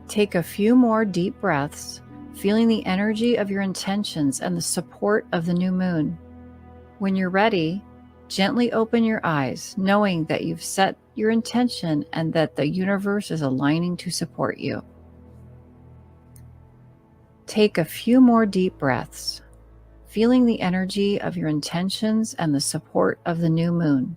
Speaker 3: Take a few more deep breaths, feeling the energy of your intentions and the support of the new moon. When you're ready, gently open your eyes, knowing that you've set your intention and that the universe is aligning to support you. Take a few more deep breaths, feeling the energy of your intentions and the support of the new moon.